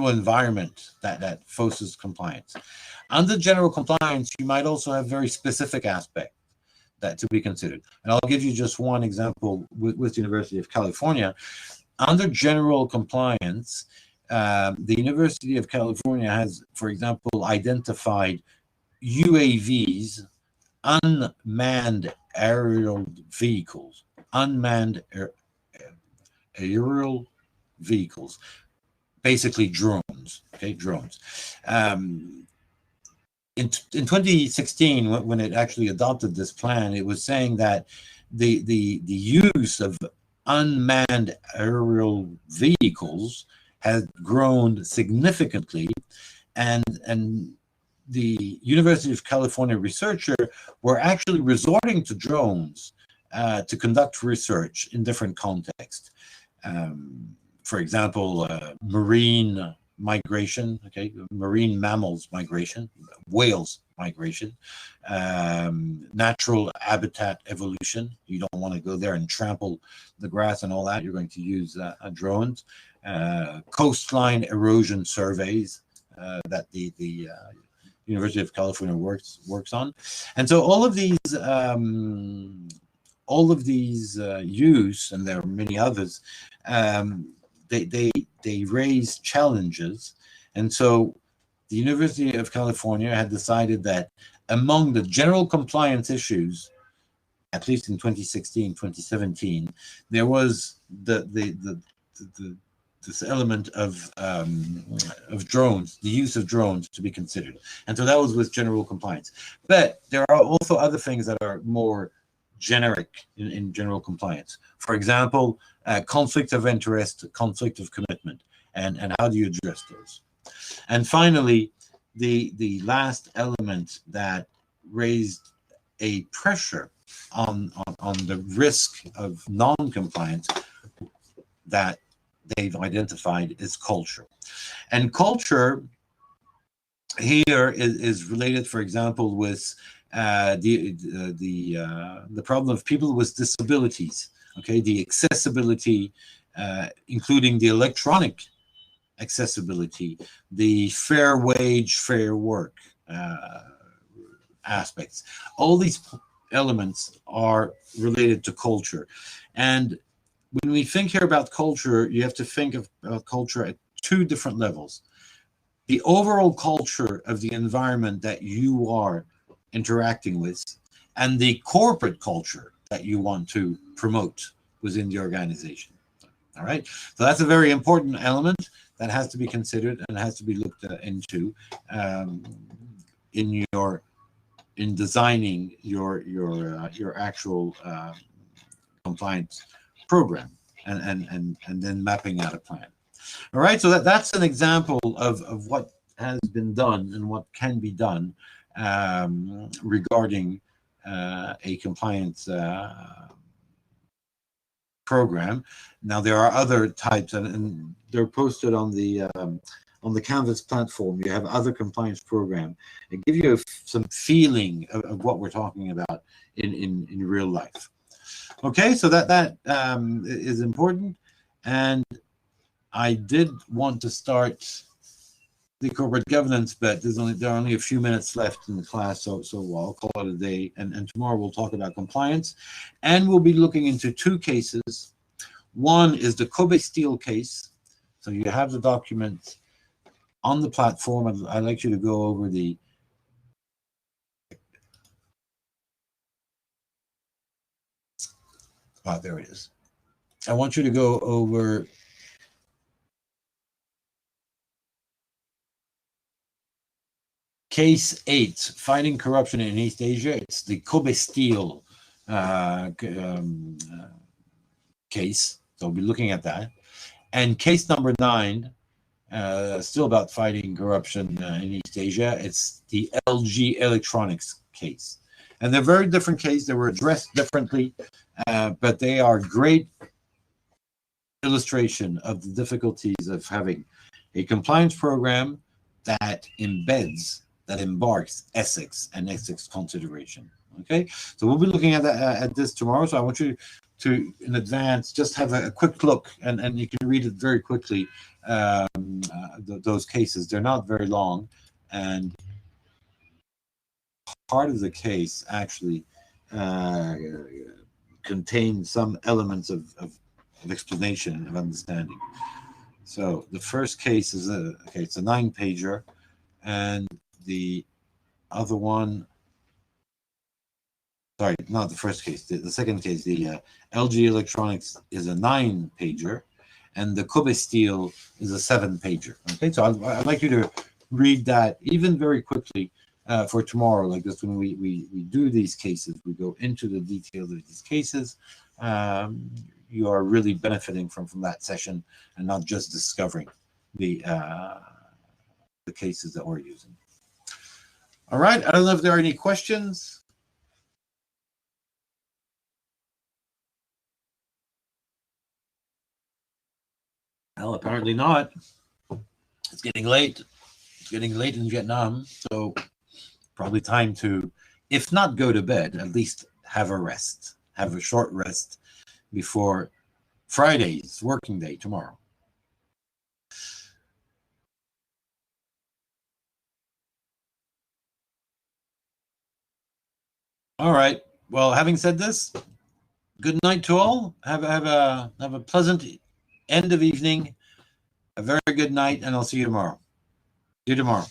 environment that fosters compliance. Under general compliance, you might also have very specific aspects that to be considered. And I'll give you just one example with the University of California. Under general compliance, the University of California has, for example, identified UAVs, unmanned aerial vehicles, basically drones, okay, drones. In 2016, when it actually adopted this plan, it was saying that the use of unmanned aerial vehicles has grown significantly, and the University of California researchers were actually resorting to drones to conduct research in different contexts. For example, marine migration, okay, marine mammals migration, whales migration, natural habitat evolution. You don't want to go there and trample the grass and all that. You're going to use drones. Coastline erosion surveys that the University of California works on, and so all of these use, and there are many others. They raise challenges, and so the University of California had decided that among the general compliance issues, at least in 2016, 2017, there was this element of drones, the use of drones to be considered, and so that was with general compliance. But there are also other things that are more generic in general compliance. For example, conflict of interest, conflict of commitment, and how do you address those? And finally, the last element that raised a pressure on the risk of non-compliance that they've identified is culture. And culture here is related, for example, with the problem of people with disabilities. Okay, the accessibility, including the electronic accessibility, the fair wage, fair work aspects. All these elements are related to culture. And when we think here about culture, you have to think of culture at two different levels. The overall culture of the environment that you are interacting with, and the corporate culture that you want to promote within the organization. All right, so that's a very important element that has to be considered and has to be looked into in designing your actual compliance program and then mapping out a plan. All right, so that's an example of what has been done and what can be done regarding a compliance program. Now there are other types, and they're posted on the Canvas platform. You have other compliance program. It gives you some feeling of what we're talking about in real life. Okay, so that is important, and I did want to start the corporate governance, but there are only a few minutes left in the class, so I'll call it a day. And tomorrow we'll talk about compliance, and we'll be looking into two cases. One is the Kobe Steel case. So you have the document on the platform. I'd like you to go over the there it is. I want you to go over Case 8, Fighting Corruption in East Asia. It's the Kobe Steel case. So we'll be looking at that. And case number 9, still about fighting corruption in East Asia. It's the LG Electronics case. And they're very different cases. They were addressed differently, but they are great illustration of the difficulties of having a compliance program that embarks ethics and ethics consideration. Okay, so we'll be looking at this tomorrow. So I want you to, in advance, just have a quick look, and you can read it very quickly. Those cases, they're not very long, and part of the case actually contains some elements of explanation, of understanding. So the first case is it's a 9-pager, and the other one, sorry, not the first case, the second case, the LG Electronics is a 9-pager, and the Kobe Steel is a 7-pager. Okay, so I'd like you to read that even very quickly for tomorrow, like this. When we do these cases, we go into the details of these cases. You are really benefiting from that session, and not just discovering the cases that we're using. All right, I don't know if there are any questions. Well, apparently not. It's getting late. It's getting late in Vietnam, so probably time to, if not go to bed, at least have a rest, have a short rest before Friday's working day tomorrow. All right. Well, having said this, good night to all. Have a pleasant end of evening. A very good night, and I'll see you tomorrow. See you tomorrow.